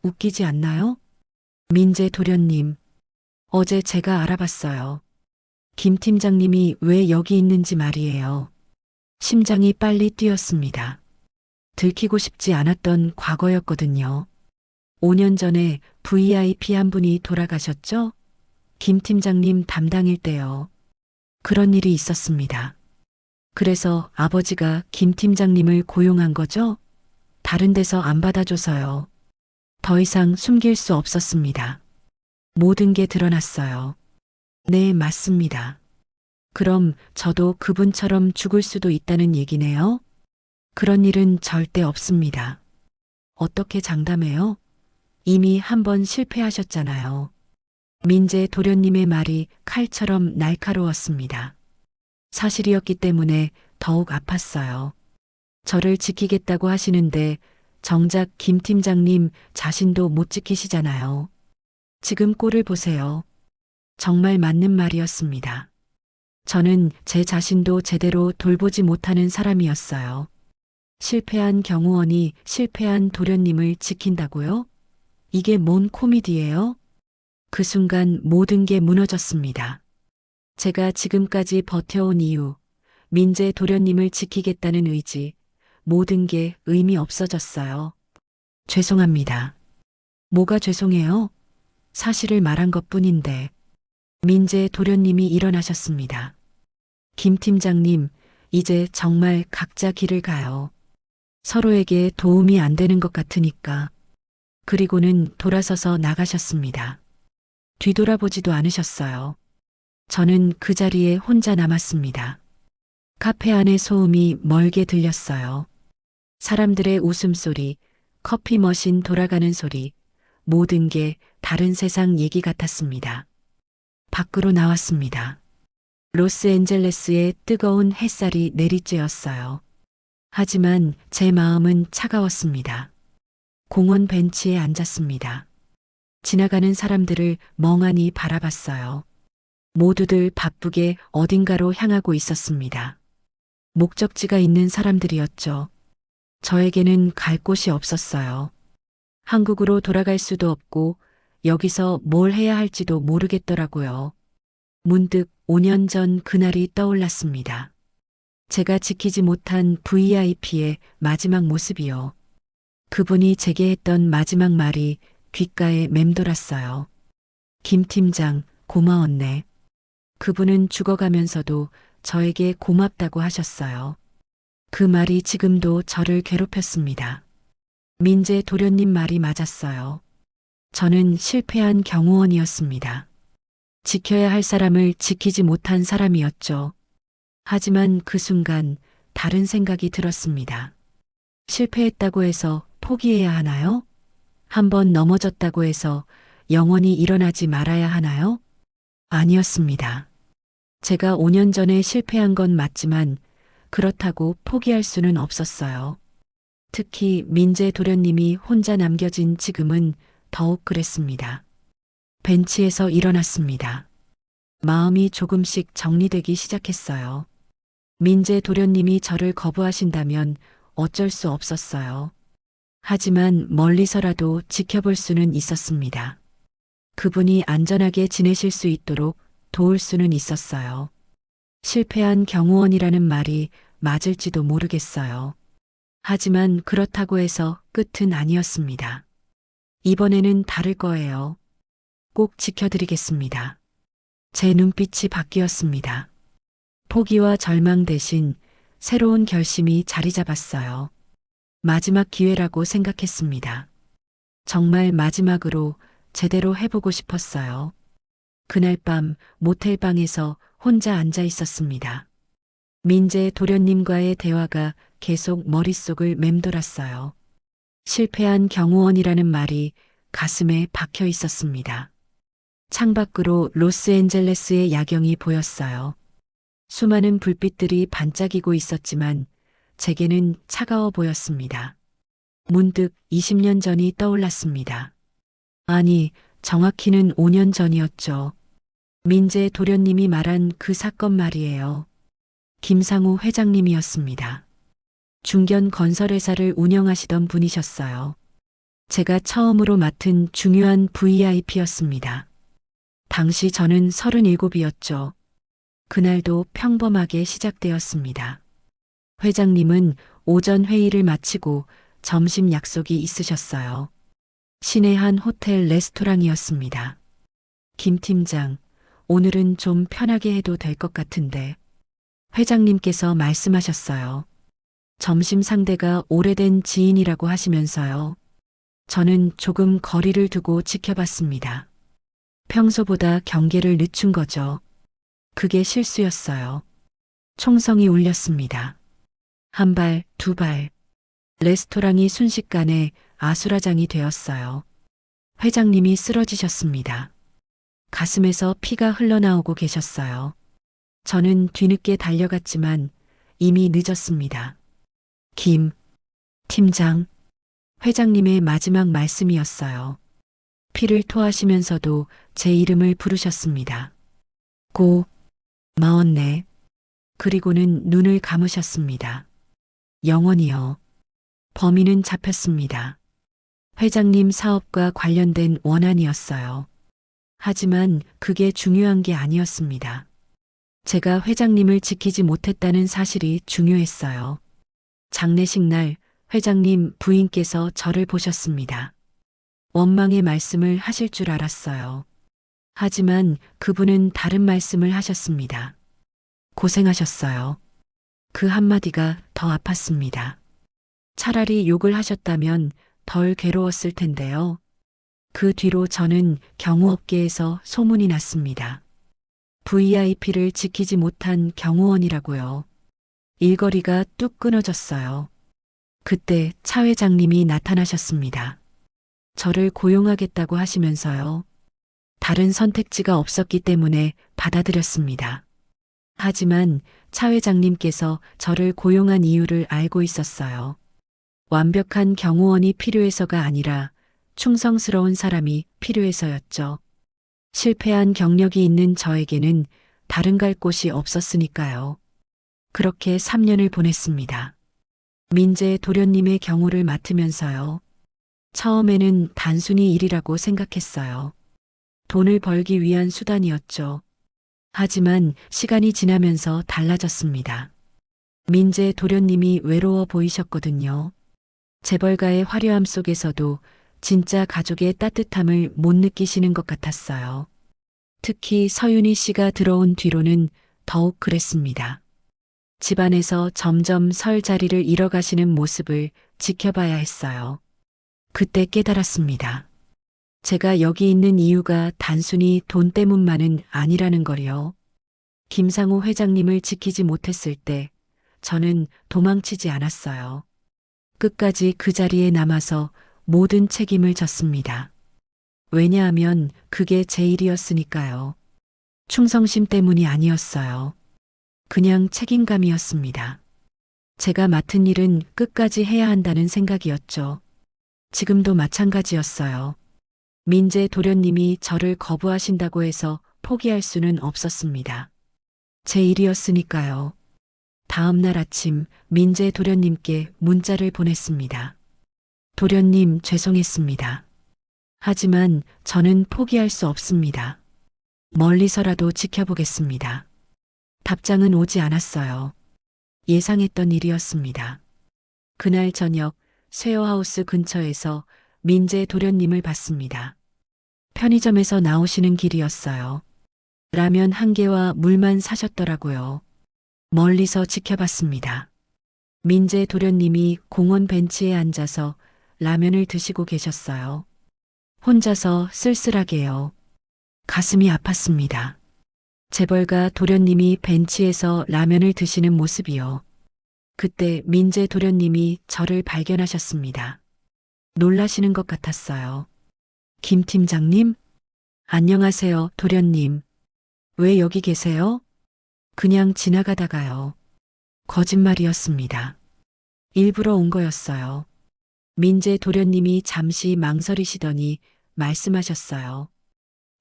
Speaker 1: 웃기지 않나요? 민재 도련님, 어제 제가 알아봤어요. 김 팀장님이 왜 여기 있는지 말이에요. 심장이 빨리 뛰었습니다. 들키고 싶지 않았던 과거였거든요. 5년 전에 VIP 한 분이 돌아가셨죠? 김 팀장님 담당일 때요. 그런 일이 있었습니다. 그래서 아버지가 김 팀장님을 고용한 거죠? 다른 데서 안 받아줘서요. 더 이상 숨길 수 없었습니다. 모든 게 드러났어요. 네, 맞습니다. 그럼 저도 그분처럼 죽을 수도 있다는 얘기네요? 그런 일은 절대 없습니다. 어떻게 장담해요? 이미 한 번 실패하셨잖아요. 민재 도련님의 말이 칼처럼 날카로웠습니다. 사실이었기 때문에 더욱 아팠어요. 저를 지키겠다고 하시는데 정작 김 팀장님 자신도 못 지키시잖아요. 지금 꼴을 보세요. 정말 맞는 말이었습니다. 저는 제 자신도 제대로 돌보지 못하는 사람이었어요. 실패한 경호원이 실패한 도련님을 지킨다고요? 이게 뭔 코미디예요? 그 순간 모든 게 무너졌습니다. 제가 지금까지 버텨온 이유, 민재 도련님을 지키겠다는 의지, 모든 게 의미 없어졌어요. 죄송합니다. 뭐가 죄송해요? 사실을 말한 것뿐인데. 민재 도련님이 일어나셨습니다. 김 팀장님, 이제 정말 각자 길을 가요. 서로에게 도움이 안 되는 것 같으니까. 그리고는 돌아서서 나가셨습니다. 뒤돌아보지도 않으셨어요. 저는 그 자리에 혼자 남았습니다. 카페 안의 소음이 멀게 들렸어요. 사람들의 웃음소리, 커피 머신 돌아가는 소리, 모든 게 다른 세상 얘기 같았습니다. 밖으로 나왔습니다. 로스앤젤레스의 뜨거운 햇살이 내리쬐었어요. 하지만 제 마음은 차가웠습니다. 공원 벤치에 앉았습니다. 지나가는 사람들을 멍하니 바라봤어요. 모두들 바쁘게 어딘가로 향하고 있었습니다. 목적지가 있는 사람들이었죠. 저에게는 갈 곳이 없었어요. 한국으로 돌아갈 수도 없고 여기서 뭘 해야 할지도 모르겠더라고요. 문득 5년 전 그날이 떠올랐습니다. 제가 지키지 못한 VIP의 마지막 모습이요. 그분이 제게 했던 마지막 말이 귓가에 맴돌았어요. 김 팀장, 고마웠네. 그분은 죽어가면서도 저에게 고맙다고 하셨어요. 그 말이 지금도 저를 괴롭혔습니다. 민재 도련님 말이 맞았어요. 저는 실패한 경호원이었습니다. 지켜야 할 사람을 지키지 못한 사람이었죠. 하지만 그 순간 다른 생각이 들었습니다. 실패했다고 해서 포기해야 하나요? 한번 넘어졌다고 해서 영원히 일어나지 말아야 하나요? 아니었습니다. 제가 5년 전에 실패한 건 맞지만 그렇다고 포기할 수는 없었어요. 특히 민재 도련님이 혼자 남겨진 지금은 더욱 그랬습니다. 벤치에서 일어났습니다. 마음이 조금씩 정리되기 시작했어요. 민재 도련님이 저를 거부하신다면 어쩔 수 없었어요. 하지만 멀리서라도 지켜볼 수는 있었습니다. 그분이 안전하게 지내실 수 있도록 도울 수는 있었어요. 실패한 경호원이라는 말이 맞을지도 모르겠어요. 하지만 그렇다고 해서 끝은 아니었습니다. 이번에는 다를 거예요. 꼭 지켜드리겠습니다. 제 눈빛이 바뀌었습니다. 포기와 절망 대신 새로운 결심이 자리 잡았어요. 마지막 기회라고 생각했습니다. 정말 마지막으로 제대로 해보고 싶었어요. 그날 밤 모텔방에서 혼자 앉아 있었습니다. 민재 도련님과의 대화가 계속 머릿속을 맴돌았어요. 실패한 경호원이라는 말이 가슴에 박혀 있었습니다. 창밖으로 로스앤젤레스의 야경이 보였어요. 수많은 불빛들이 반짝이고 있었지만 제게는 차가워 보였습니다. 문득 20년 전이 떠올랐습니다. 아니, 정확히는 5년 전이었죠. 민재 도련님이 말한 그 사건 말이에요. 김상우 회장님이었습니다. 중견 건설회사를 운영하시던 분이셨어요. 제가 처음으로 맡은 중요한 VIP였습니다. 당시 저는 37이었죠. 그날도 평범하게 시작되었습니다. 회장님은 오전 회의를 마치고 점심 약속이 있으셨어요. 시내 한 호텔 레스토랑이었습니다. 김 팀장, 오늘은 좀 편하게 해도 될 것 같은데. 회장님께서 말씀하셨어요. 점심 상대가 오래된 지인이라고 하시면서요. 저는 조금 거리를 두고 지켜봤습니다. 평소보다 경계를 늦춘 거죠. 그게 실수였어요. 총성이 울렸습니다. 한 발, 두 발. 레스토랑이 순식간에 아수라장이 되었어요. 회장님이 쓰러지셨습니다. 가슴에서 피가 흘러나오고 계셨어요. 저는 뒤늦게 달려갔지만 이미 늦었습니다. 김 팀장, 회장님의 마지막 말씀이었어요. 피를 토하시면서도 제 이름을 부르셨습니다. 마웠네. 그리고는 눈을 감으셨습니다. 영원히요. 범인은 잡혔습니다. 회장님 사업과 관련된 원한이었어요. 하지만 그게 중요한 게 아니었습니다. 제가 회장님을 지키지 못했다는 사실이 중요했어요. 장례식 날 회장님 부인께서 저를 보셨습니다. 원망의 말씀을 하실 줄 알았어요. 하지만 그분은 다른 말씀을 하셨습니다. 고생하셨어요. 그 한마디가 더 아팠습니다. 차라리 욕을 하셨다면 덜 괴로웠을 텐데요. 그 뒤로 저는 경호업계에서 소문이 났습니다. VIP를 지키지 못한 경호원이라고요. 일거리가 뚝 끊어졌어요. 그때 차 회장님이 나타나셨습니다. 저를 고용하겠다고 하시면서요. 다른 선택지가 없었기 때문에 받아들였습니다. 하지만 차 회장님께서 저를 고용한 이유를 알고 있었어요. 완벽한 경호원이 필요해서가 아니라 충성스러운 사람이 필요해서였죠. 실패한 경력이 있는 저에게는 다른 갈 곳이 없었으니까요. 그렇게 3년을 보냈습니다. 민재 도련님의 경호를 맡으면서요. 처음에는 단순히 일이라고 생각했어요. 돈을 벌기 위한 수단이었죠. 하지만 시간이 지나면서 달라졌습니다. 민재 도련님이 외로워 보이셨거든요. 재벌가의 화려함 속에서도 진짜 가족의 따뜻함을 못 느끼시는 것 같았어요. 특히 서윤희 씨가 들어온 뒤로는 더욱 그랬습니다. 집안에서 점점 설 자리를 잃어가시는 모습을 지켜봐야 했어요. 그때 깨달았습니다. 제가 여기 있는 이유가 단순히 돈 때문만은 아니라는 걸요. 김상우 회장님을 지키지 못했을 때 저는 도망치지 않았어요. 끝까지 그 자리에 남아서 모든 책임을 졌습니다. 왜냐하면 그게 제 일이었으니까요. 충성심 때문이 아니었어요. 그냥 책임감이었습니다. 제가 맡은 일은 끝까지 해야 한다는 생각이었죠. 지금도 마찬가지였어요. 민재 도련님이 저를 거부하신다고 해서 포기할 수는 없었습니다. 제 일이었으니까요. 다음 날 아침 민재 도련님께 문자를 보냈습니다. 도련님 죄송했습니다. 하지만 저는 포기할 수 없습니다. 멀리서라도 지켜보겠습니다. 답장은 오지 않았어요. 예상했던 일이었습니다. 그날 저녁 쉐어하우스 근처에서 민재 도련님을 봤습니다. 편의점에서 나오시는 길이었어요. 라면 한 개와 물만 사셨더라고요. 멀리서 지켜봤습니다. 민재 도련님이 공원 벤치에 앉아서 라면을 드시고 계셨어요. 혼자서 쓸쓸하게요. 가슴이 아팠습니다. 재벌가 도련님이 벤치에서 라면을 드시는 모습이요. 그때 민재 도련님이 저를 발견하셨습니다. 놀라시는 것 같았어요. 김 팀장님? 안녕하세요, 도련님. 왜 여기 계세요? 그냥 지나가다가요. 거짓말이었습니다. 일부러 온 거였어요. 민재 도련님이 잠시 망설이시더니 말씀하셨어요.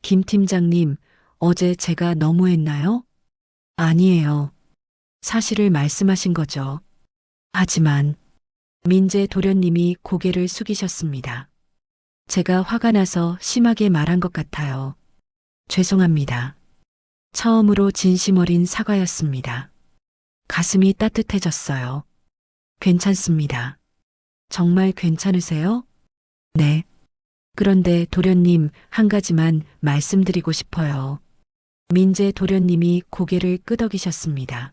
Speaker 1: 김 팀장님, 어제 제가 너무했나요? 아니에요. 사실을 말씀하신 거죠. 하지만 민재 도련님이 고개를 숙이셨습니다. 제가 화가 나서 심하게 말한 것 같아요. 죄송합니다. 처음으로 진심 어린 사과였습니다. 가슴이 따뜻해졌어요. 괜찮습니다. 정말 괜찮으세요? 네. 그런데 도련님, 한 가지만 말씀드리고 싶어요. 민재 도련님이 고개를 끄덕이셨습니다.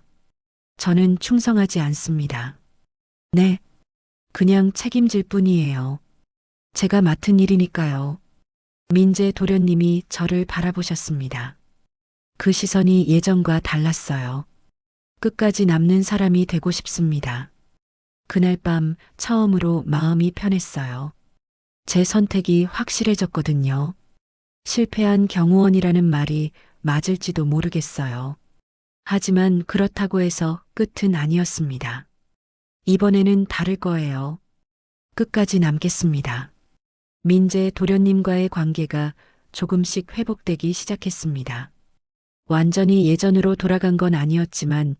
Speaker 1: 저는 충성하지 않습니다. 네. 그냥 책임질 뿐이에요. 제가 맡은 일이니까요. 민재 도련님이 저를 바라보셨습니다. 그 시선이 예전과 달랐어요. 끝까지 남는 사람이 되고 싶습니다. 그날 밤 처음으로 마음이 편했어요. 제 선택이 확실해졌거든요. 실패한 경호원이라는 말이 맞을지도 모르겠어요. 하지만 그렇다고 해서 끝은 아니었습니다. 이번에는 다를 거예요. 끝까지 남겠습니다. 민재 도련님과의 관계가 조금씩 회복되기 시작했습니다. 완전히 예전으로 돌아간 건 아니었지만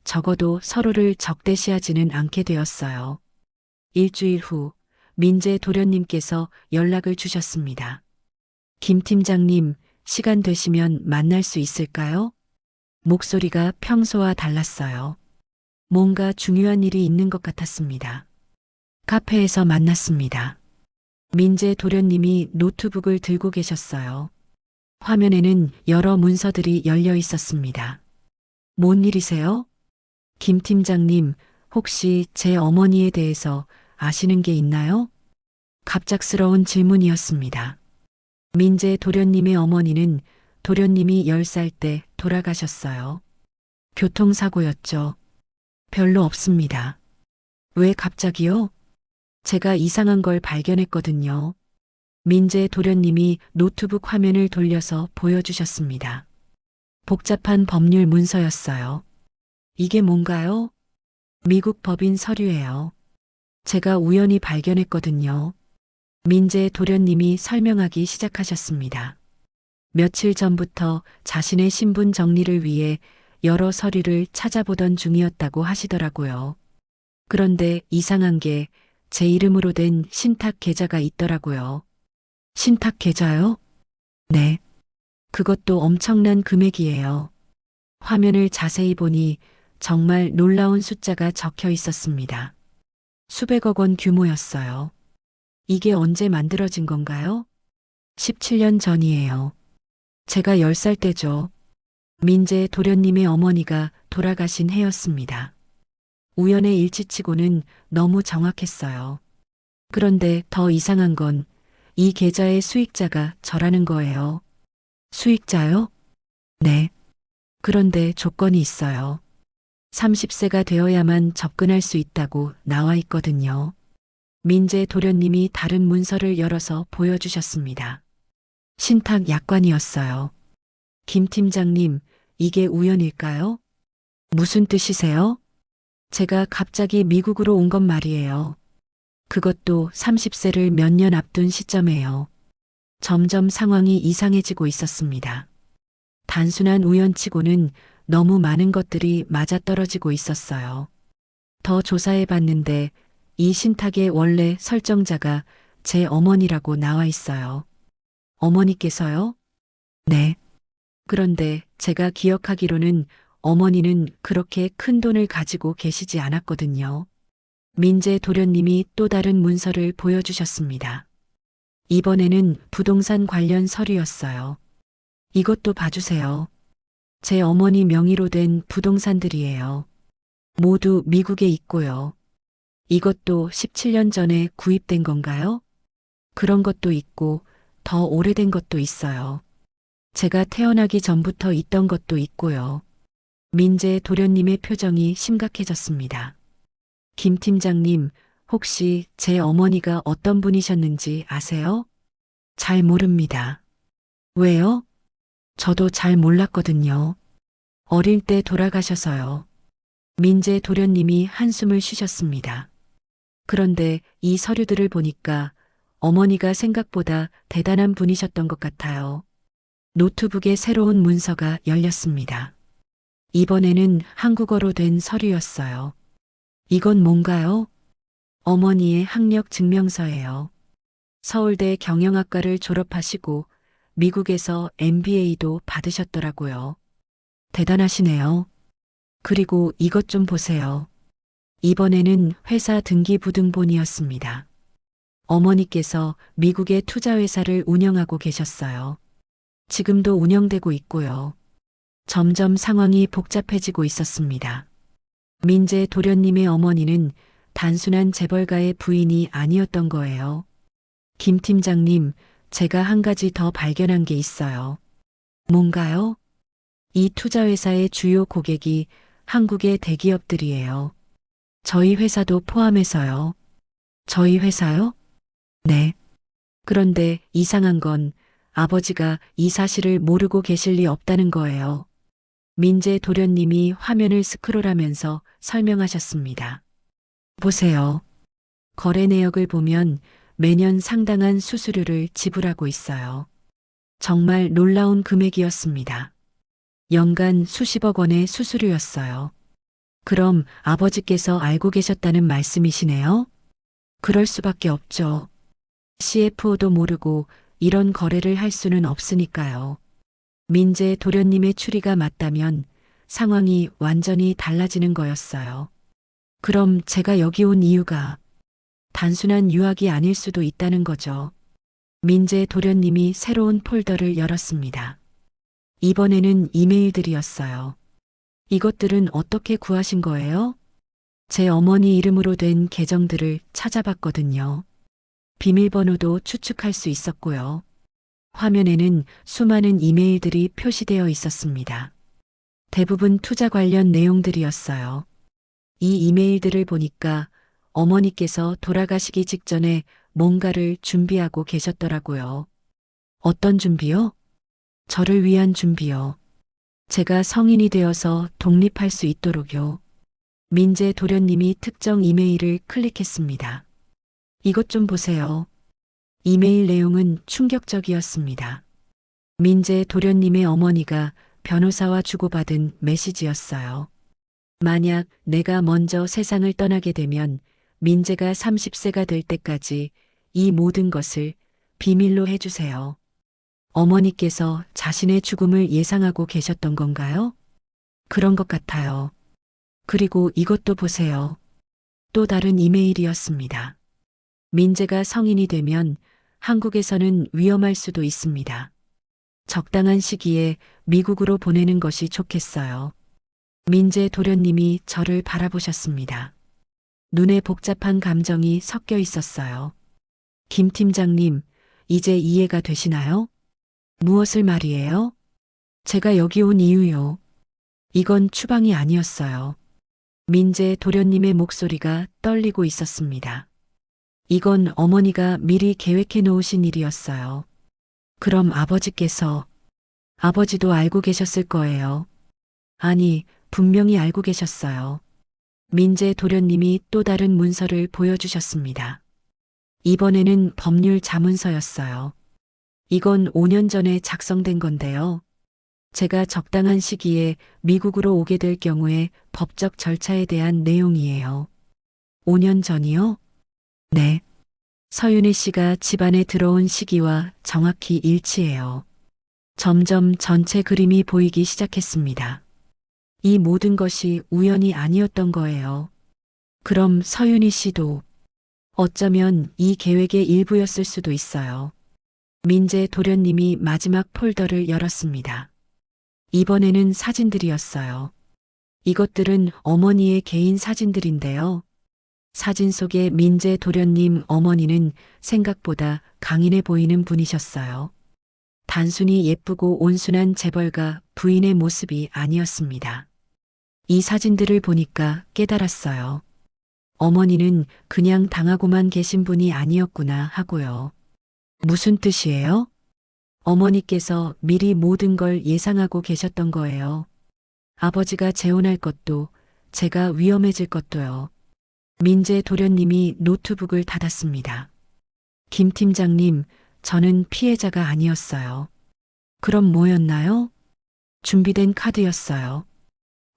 Speaker 1: 적어도 서로를 적대시하지는 않게 되었어요. 일주일 후 민재 도련님께서 연락을 주셨습니다. 김 팀장님, 시간 되시면 만날 수 있을까요? 목소리가 평소와 달랐어요. 뭔가 중요한 일이 있는 것 같았습니다. 카페에서 만났습니다. 민재 도련님이 노트북을 들고 계셨어요. 화면에는 여러 문서들이 열려 있었습니다. 뭔 일이세요? 김 팀장님, 혹시 제 어머니에 대해서 아시는 게 있나요? 갑작스러운 질문이었습니다. 민재 도련님의 어머니는 도련님이 10살 때 돌아가셨어요. 교통사고였죠. 별로 없습니다. 왜 갑자기요? 제가 이상한 걸 발견했거든요. 민재 도련님이 노트북 화면을 돌려서 보여주셨습니다. 복잡한 법률 문서였어요. 이게 뭔가요? 미국 법인 서류예요. 제가 우연히 발견했거든요. 민재 도련님이 설명하기 시작하셨습니다. 며칠 전부터 자신의 신분 정리를 위해 여러 서류를 찾아보던 중이었다고 하시더라고요. 그런데 이상한 게 제 이름으로 된 신탁 계좌가 있더라고요. 신탁 계좌요? 네. 그것도 엄청난 금액이에요. 화면을 자세히 보니 정말 놀라운 숫자가 적혀 있었습니다. 수백억 원 규모였어요. 이게 언제 만들어진 건가요? 17년 전이에요. 제가 10살 때죠. 민재 도련님의 어머니가 돌아가신 해였습니다. 우연의 일치치고는 너무 정확했어요. 그런데 더 이상한 건 이 계좌의 수익자가 저라는 거예요. 수익자요? 네. 그런데 조건이 있어요. 30세가 되어야만 접근할 수 있다고 나와 있거든요. 민재 도련님이 다른 문서를 열어서 보여주셨습니다. 신탁 약관이었어요. 김 팀장님, 이게 우연일까요? 무슨 뜻이세요? 제가 갑자기 미국으로 온 건 말이에요. 그것도 30세를 몇 년 앞둔 시점에요. 점점 상황이 이상해지고 있었습니다. 단순한 우연치고는 너무 많은 것들이 맞아떨어지고 있었어요. 더 조사해 봤는데 이 신탁의 원래 설정자가 제 어머니라고 나와 있어요. 어머니께서요? 네. 그런데 제가 기억하기로는 어머니는 그렇게 큰 돈을 가지고 계시지 않았거든요. 민재 도련님이 또 다른 문서를 보여주셨습니다. 이번에는 부동산 관련 서류였어요. 이것도 봐주세요. 제 어머니 명의로 된 부동산들이에요. 모두 미국에 있고요. 이것도 17년 전에 구입된 건가요? 그런 것도 있고 더 오래된 것도 있어요. 제가 태어나기 전부터 있던 것도 있고요. 민재 도련님의 표정이 심각해졌습니다. 김 팀장님, 혹시 제 어머니가 어떤 분이셨는지 아세요? 잘 모릅니다. 왜요? 저도 잘 몰랐거든요. 어릴 때 돌아가셔서요. 민재 도련님이 한숨을 쉬셨습니다. 그런데 이 서류들을 보니까 어머니가 생각보다 대단한 분이셨던 것 같아요. 노트북에 새로운 문서가 열렸습니다. 이번에는 한국어로 된 서류였어요. 이건 뭔가요? 어머니의 학력 증명서예요. 서울대 경영학과를 졸업하시고 미국에서 MBA도 받으셨더라고요. 대단하시네요. 그리고 이것 좀 보세요. 이번에는 회사 등기부등본이었습니다. 어머니께서 미국의 투자회사를 운영하고 계셨어요. 지금도 운영되고 있고요. 점점 상황이 복잡해지고 있었습니다. 민재 도련님의 어머니는 단순한 재벌가의 부인이 아니었던 거예요. 김 팀장님, 제가 한 가지 더 발견한 게 있어요. 뭔가요? 이 투자회사의 주요 고객이 한국의 대기업들이에요. 저희 회사도 포함해서요. 저희 회사요? 네. 그런데 이상한 건 아버지가 이 사실을 모르고 계실 리 없다는 거예요. 민재 도련님이 화면을 스크롤하면서 설명하셨습니다. 보세요. 거래 내역을 보면 매년 상당한 수수료를 지불하고 있어요. 정말 놀라운 금액이었습니다. 연간 수십억 원의 수수료였어요. 그럼 아버지께서 알고 계셨다는 말씀이시네요? 그럴 수밖에 없죠. CFO도 모르고 이런 거래를 할 수는 없으니까요. 민재 도련님의 추리가 맞다면 상황이 완전히 달라지는 거였어요. 그럼 제가 여기 온 이유가 단순한 유학이 아닐 수도 있다는 거죠. 민재 도련님이 새로운 폴더를 열었습니다. 이번에는 이메일들이었어요. 이것들은 어떻게 구하신 거예요? 제 어머니 이름으로 된 계정들을 찾아봤거든요. 비밀번호도 추측할 수 있었고요. 화면에는 수많은 이메일들이 표시되어 있었습니다. 대부분 투자 관련 내용들이었어요. 이 이메일들을 보니까 어머니께서 돌아가시기 직전에 뭔가를 준비하고 계셨더라고요. 어떤 준비요? 저를 위한 준비요. 제가 성인이 되어서 독립할 수 있도록요. 민재 도련님이 특정 이메일을 클릭했습니다. 이것 좀 보세요. 이메일 내용은 충격적이었습니다. 민재 도련님의 어머니가 변호사와 주고받은 메시지였어요. 만약 내가 먼저 세상을 떠나게 되면 민재가 30세가 될 때까지 이 모든 것을 비밀로 해주세요. 어머니께서 자신의 죽음을 예상하고 계셨던 건가요? 그런 것 같아요. 그리고 이것도 보세요. 또 다른 이메일이었습니다. 민재가 성인이 되면 한국에서는 위험할 수도 있습니다. 적당한 시기에 미국으로 보내는 것이 좋겠어요. 민재 도련님이 저를 바라보셨습니다. 눈에 복잡한 감정이 섞여 있었어요. 김 팀장님, 이제 이해가 되시나요? 무엇을 말이에요? 제가 여기 온 이유요. 이건 추방이 아니었어요. 민재 도련님의 목소리가 떨리고 있었습니다. 이건 어머니가 미리 계획해 놓으신 일이었어요. 그럼 아버지도 알고 계셨을 거예요. 아니, 분명히 알고 계셨어요. 민재 도련님이 또 다른 문서를 보여주셨습니다. 이번에는 법률 자문서였어요. 이건 5년 전에 작성된 건데요. 제가 적당한 시기에 미국으로 오게 될 경우에 법적 절차에 대한 내용이에요. 5년 전이요? 네. 서윤희 씨가 집안에 들어온 시기와 정확히 일치해요. 점점 전체 그림이 보이기 시작했습니다. 이 모든 것이 우연이 아니었던 거예요. 그럼 서윤희 씨도 어쩌면 이 계획의 일부였을 수도 있어요. 민재 도련님이 마지막 폴더를 열었습니다. 이번에는 사진들이었어요. 이것들은 어머니의 개인 사진들인데요. 사진 속의 민재 도련님 어머니는 생각보다 강인해 보이는 분이셨어요. 단순히 예쁘고 온순한 재벌가 부인의 모습이 아니었습니다. 이 사진들을 보니까 깨달았어요. 어머니는 그냥 당하고만 계신 분이 아니었구나 하고요. 무슨 뜻이에요? 어머니께서 미리 모든 걸 예상하고 계셨던 거예요. 아버지가 재혼할 것도, 제가 위험해질 것도요. 민재 도련님이 노트북을 닫았습니다. 김 팀장님, 저는 피해자가 아니었어요. 그럼 뭐였나요? 준비된 카드였어요.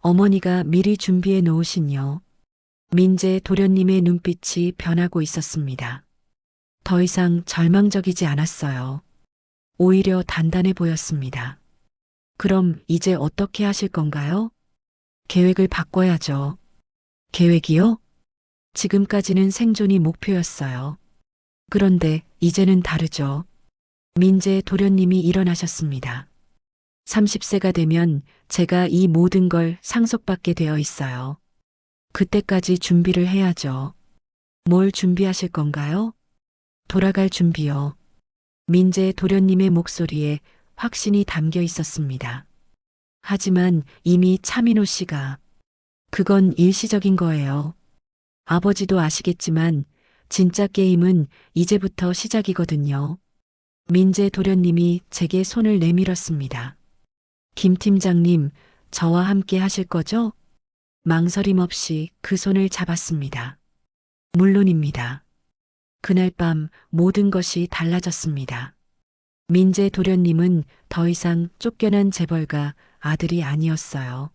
Speaker 1: 어머니가 미리 준비해 놓으신요. 민재 도련님의 눈빛이 변하고 있었습니다. 더 이상 절망적이지 않았어요. 오히려 단단해 보였습니다. 그럼 이제 어떻게 하실 건가요? 계획을 바꿔야죠. 계획이요? 지금까지는 생존이 목표였어요. 그런데 이제는 다르죠. 민재 도련님이 일어나셨습니다. 30세가 되면 제가 이 모든 걸 상속받게 되어 있어요. 그때까지 준비를 해야죠. 뭘 준비하실 건가요? 돌아갈 준비요. 민재 도련님의 목소리에 확신이 담겨 있었습니다. 하지만 이미 차민호 씨가 그건 일시적인 거예요. 아버지도 아시겠지만 진짜 게임은 이제부터 시작이거든요. 민재 도련님이 제게 손을 내밀었습니다. 김 팀장님, 저와 함께 하실 거죠? 망설임 없이 그 손을 잡았습니다. 물론입니다. 그날 밤 모든 것이 달라졌습니다. 민재 도련님은 더 이상 쫓겨난 재벌가 아들이 아니었어요.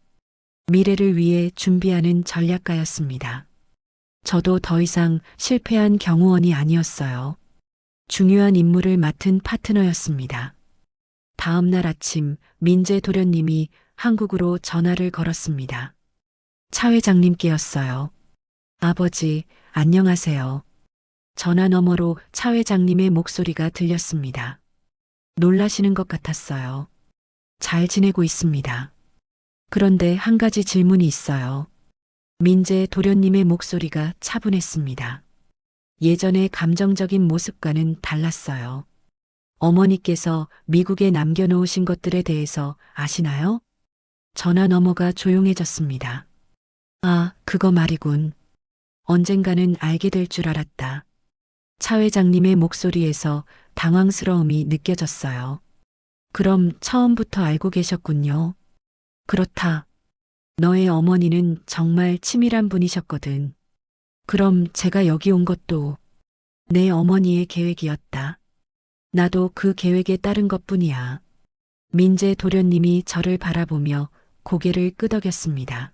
Speaker 1: 미래를 위해 준비하는 전략가였습니다. 저도 더 이상 실패한 경호원이 아니었어요. 중요한 임무를 맡은 파트너였습니다. 다음 날 아침 민재 도련님이 한국으로 전화를 걸었습니다. 차 회장님께였어요. 아버지, 안녕하세요. 전화 너머로 차 회장님의 목소리가 들렸습니다. 놀라시는 것 같았어요. 잘 지내고 있습니다. 그런데 한 가지 질문이 있어요. 민재 도련님의 목소리가 차분했습니다. 예전의 감정적인 모습과는 달랐어요. 어머니께서 미국에 남겨놓으신 것들에 대해서 아시나요? 전화 너머가 조용해졌습니다. 아, 그거 말이군. 언젠가는 알게 될 줄 알았다. 차 회장님의 목소리에서 당황스러움이 느껴졌어요. 그럼 처음부터 알고 계셨군요. 그렇다. 너의 어머니는 정말 치밀한 분이셨거든. 그럼 제가 여기 온 것도 내 어머니의 계획이었다. 나도 그 계획에 따른 것뿐이야. 민재 도련님이 저를 바라보며 고개를 끄덕였습니다.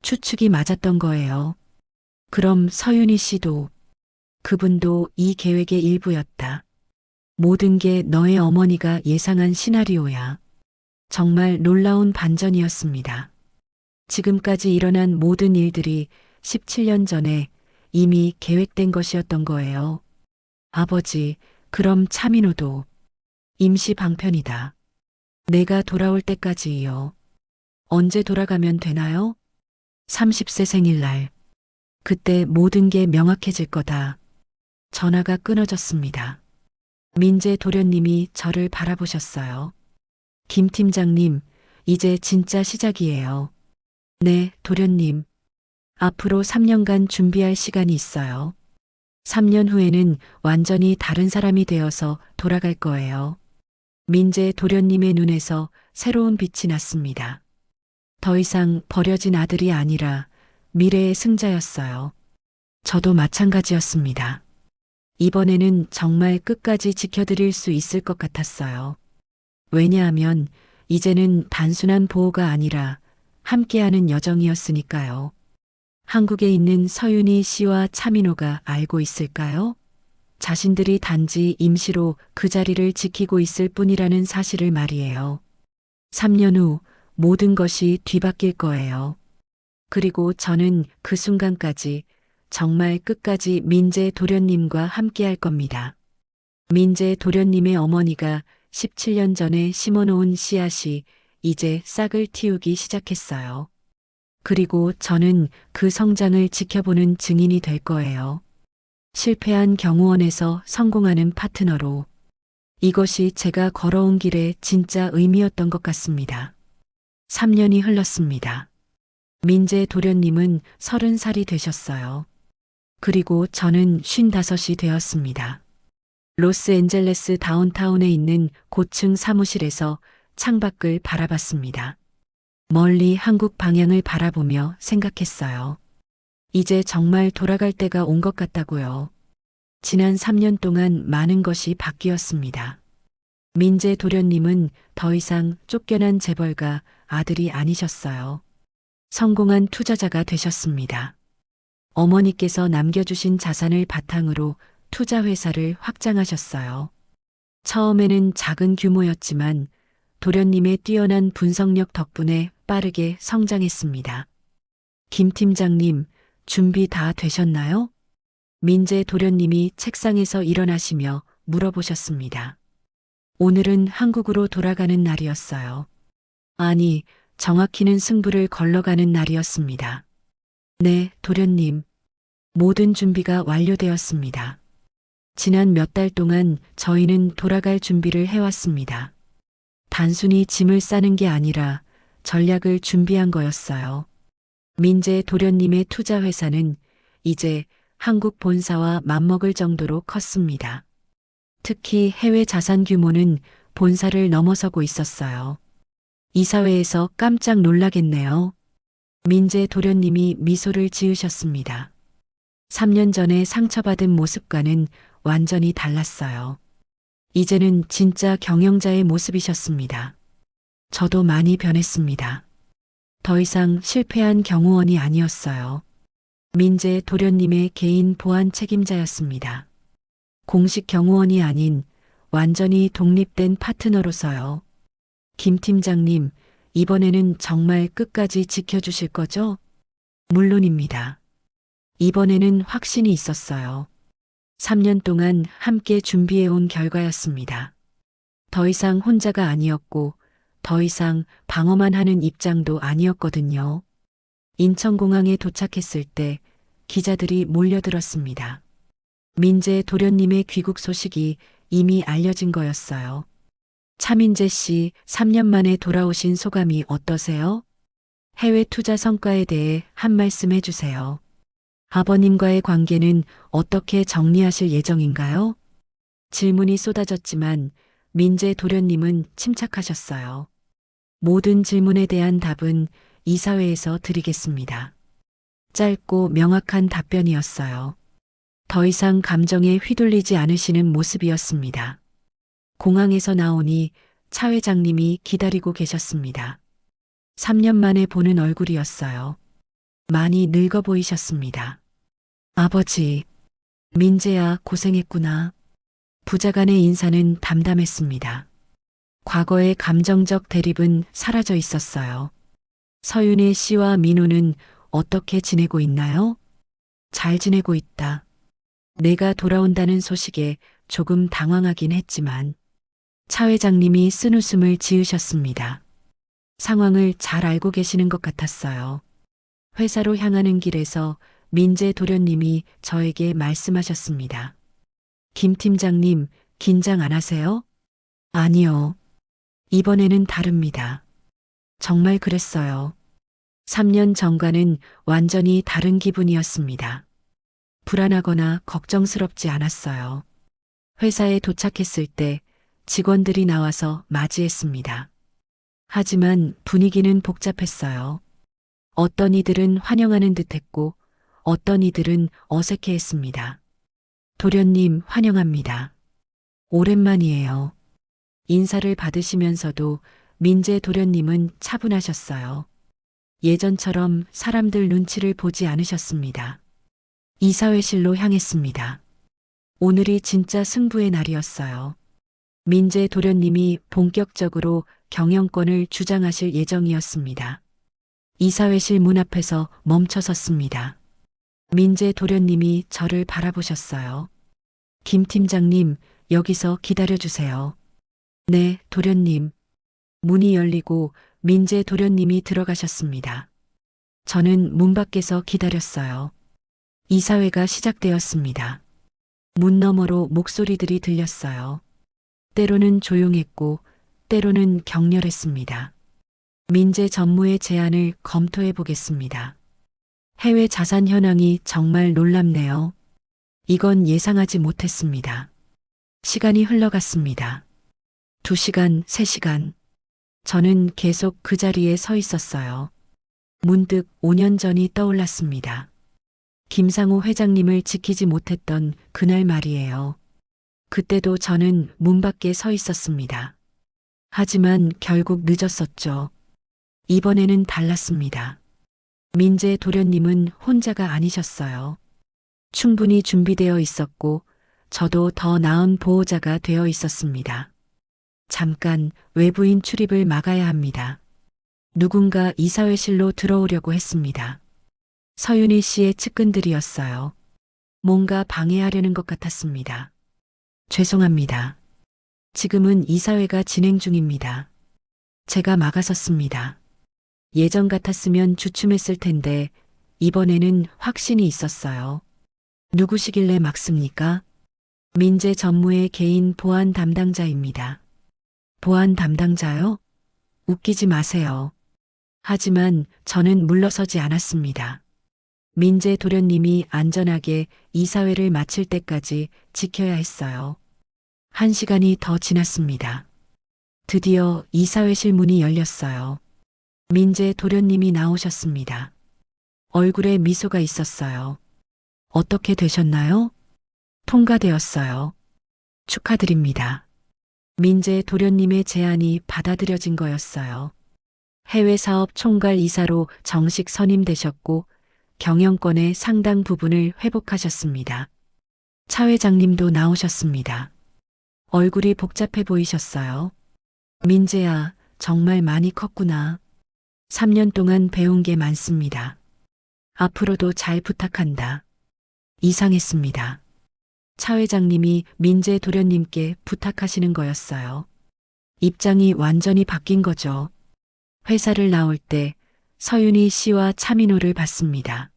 Speaker 1: 추측이 맞았던 거예요. 그럼 서윤희 씨도 그분도 이 계획의 일부였다. 모든 게 너의 어머니가 예상한 시나리오야. 정말 놀라운 반전이었습니다. 지금까지 일어난 모든 일들이 17년 전에 이미 계획된 것이었던 거예요. 아버지, 그럼 차민호도 임시 방편이다. 내가 돌아올 때까지요. 언제 돌아가면 되나요? 30세 생일날. 그때 모든 게 명확해질 거다. 전화가 끊어졌습니다. 민재 도련님이 저를 바라보셨어요. 김 팀장님, 이제 진짜 시작이에요. 네, 도련님. 앞으로 3년간 준비할 시간이 있어요. 3년 후에는 완전히 다른 사람이 되어서 돌아갈 거예요. 민재 도련님의 눈에서 새로운 빛이 났습니다. 더 이상 버려진 아들이 아니라 미래의 승자였어요. 저도 마찬가지였습니다. 이번에는 정말 끝까지 지켜드릴 수 있을 것 같았어요. 왜냐하면 이제는 단순한 보호가 아니라 함께하는 여정이었으니까요. 한국에 있는 서윤희 씨와 차민호가 알고 있을까요? 자신들이 단지 임시로 그 자리를 지키고 있을 뿐이라는 사실을 말이에요. 3년 후 모든 것이 뒤바뀔 거예요. 그리고 저는 그 순간까지 정말 끝까지 민재 도련님과 함께 할 겁니다. 민재 도련님의 어머니가 17년 전에 심어놓은 씨앗이 이제 싹을 틔우기 시작했어요. 그리고 저는 그 성장을 지켜보는 증인이 될 거예요. 실패한 경호원에서 성공하는 파트너로. 이것이 제가 걸어온 길의 진짜 의미였던 것 같습니다. 3년이 흘렀습니다. 민재 도련님은 30살이 되셨어요. 그리고 저는 55이 되었습니다. 로스앤젤레스 다운타운에 있는 고층 사무실에서 창밖을 바라봤습니다. 멀리 한국 방향을 바라보며 생각했어요. 이제 정말 돌아갈 때가 온 것 같다고요. 지난 3년 동안 많은 것이 바뀌었습니다. 민재 도련님은 더 이상 쫓겨난 재벌가 아들이 아니셨어요. 성공한 투자자가 되셨습니다. 어머니께서 남겨주신 자산을 바탕으로 투자 회사를 확장하셨어요. 처음에는 작은 규모였지만 도련님의 뛰어난 분석력 덕분에 빠르게 성장했습니다. 김 팀장님, 준비 다 되셨나요? 민재 도련님이 책상에서 일어나시며 물어보셨습니다. 오늘은 한국으로 돌아가는 날이었어요. 아니, 정확히는 승부를 걸러가는 날이었습니다. 네, 도련님. 모든 준비가 완료되었습니다. 지난 몇 달 동안 저희는 돌아갈 준비를 해왔습니다. 단순히 짐을 싸는 게 아니라 전략을 준비한 거였어요. 민재 도련님의 투자 회사는 이제 한국 본사와 맞먹을 정도로 컸습니다. 특히 해외 자산 규모는 본사를 넘어서고 있었어요. 이사회에서 깜짝 놀라겠네요. 민재 도련님이 미소를 지으셨습니다. 3년 전에 상처받은 모습과는 완전히 달랐어요. 이제는 진짜 경영자의 모습이셨습니다. 저도 많이 변했습니다. 더 이상 실패한 경호원이 아니었어요. 민재 도련님의 개인 보안 책임자였습니다. 공식 경호원이 아닌 완전히 독립된 파트너로서요. 김 팀장님, 이번에는 정말 끝까지 지켜주실 거죠? 물론입니다. 이번에는 확신이 있었어요. 3년 동안 함께 준비해온 결과였습니다. 더 이상 혼자가 아니었고, 더 이상 방어만 하는 입장도 아니었거든요. 인천공항에 도착했을 때 기자들이 몰려들었습니다. 민재 도련님의 귀국 소식이 이미 알려진 거였어요. 차민재 씨, 3년 만에 돌아오신 소감이 어떠세요? 해외 투자 성과에 대해 한 말씀 해주세요. 아버님과의 관계는 어떻게 정리하실 예정인가요? 질문이 쏟아졌지만 민재 도련님은 침착하셨어요. 모든 질문에 대한 답은 이사회에서 드리겠습니다. 짧고 명확한 답변이었어요. 더 이상 감정에 휘둘리지 않으시는 모습이었습니다. 공항에서 나오니 차 회장님이 기다리고 계셨습니다. 3년 만에 보는 얼굴이었어요. 많이 늙어 보이셨습니다. 아버지, 민재야 고생했구나. 부자간의 인사는 담담했습니다. 과거의 감정적 대립은 사라져 있었어요. 서윤혜 씨와 민호는 어떻게 지내고 있나요? 잘 지내고 있다. 내가 돌아온다는 소식에 조금 당황하긴 했지만 차 회장님이 쓴웃음을 지으셨습니다. 상황을 잘 알고 계시는 것 같았어요. 회사로 향하는 길에서 민재 도련님이 저에게 말씀하셨습니다. 김 팀장님, 긴장 안 하세요? 아니요. 이번에는 다릅니다. 정말 그랬어요. 3년 전과는 완전히 다른 기분이었습니다. 불안하거나 걱정스럽지 않았어요. 회사에 도착했을 때 직원들이 나와서 맞이했습니다. 하지만 분위기는 복잡했어요. 어떤 이들은 환영하는 듯 했고 어떤 이들은 어색해 했습니다. 도련님 환영합니다. 오랜만이에요. 인사를 받으시면서도 민재 도련님은 차분하셨어요. 예전처럼 사람들 눈치를 보지 않으셨습니다. 이사회실로 향했습니다. 오늘이 진짜 승부의 날이었어요. 민재 도련님이 본격적으로 경영권을 주장하실 예정이었습니다. 이사회실 문 앞에서 멈춰 섰습니다. 민재 도련님이 저를 바라보셨어요. 김 팀장님, 여기서 기다려주세요. 네, 도련님. 문이 열리고 민재 도련님이 들어가셨습니다. 저는 문 밖에서 기다렸어요. 이사회가 시작되었습니다. 문 너머로 목소리들이 들렸어요. 때로는 조용했고, 때로는 격렬했습니다. 민재 전무의 제안을 검토해 보겠습니다. 해외 자산 현황이 정말 놀랍네요. 이건 예상하지 못했습니다. 시간이 흘러갔습니다. 2시간, 3시간. 저는 계속 그 자리에 서 있었어요. 문득 5년 전이 떠올랐습니다. 김상호 회장님을 지키지 못했던 그날 말이에요. 그때도 저는 문 밖에 서 있었습니다. 하지만 결국 늦었었죠. 이번에는 달랐습니다. 민재 도련님은 혼자가 아니셨어요. 충분히 준비되어 있었고 저도 더 나은 보호자가 되어 있었습니다. 잠깐 외부인 출입을 막아야 합니다. 누군가 이사회실로 들어오려고 했습니다. 서윤희 씨의 측근들이었어요. 뭔가 방해하려는 것 같았습니다. 죄송합니다. 지금은 이사회가 진행 중입니다. 제가 막아섰습니다. 예전 같았으면 주춤했을 텐데 이번에는 확신이 있었어요. 누구시길래 막습니까? 민재 전무의 개인 보안 담당자입니다. 보안 담당자요? 웃기지 마세요. 하지만 저는 물러서지 않았습니다. 민재 도련님이 안전하게 이사회를 마칠 때까지 지켜야 했어요. 1시간이 더 지났습니다. 드디어 이사회실 문이 열렸어요. 민재 도련님이 나오셨습니다. 얼굴에 미소가 있었어요. 어떻게 되셨나요? 통과되었어요. 축하드립니다. 민재 도련님의 제안이 받아들여진 거였어요. 해외 사업 총괄 이사로 정식 선임되셨고 경영권의 상당 부분을 회복하셨습니다. 차 회장님도 나오셨습니다. 얼굴이 복잡해 보이셨어요. 민재야, 정말 많이 컸구나. 3년 동안 배운 게 많습니다. 앞으로도 잘 부탁한다. 이상했습니다. 차 회장님이 민재 도련님께 부탁하시는 거였어요. 입장이 완전히 바뀐 거죠. 회사를 나올 때 서윤희 씨와 차민호를 봤습니다.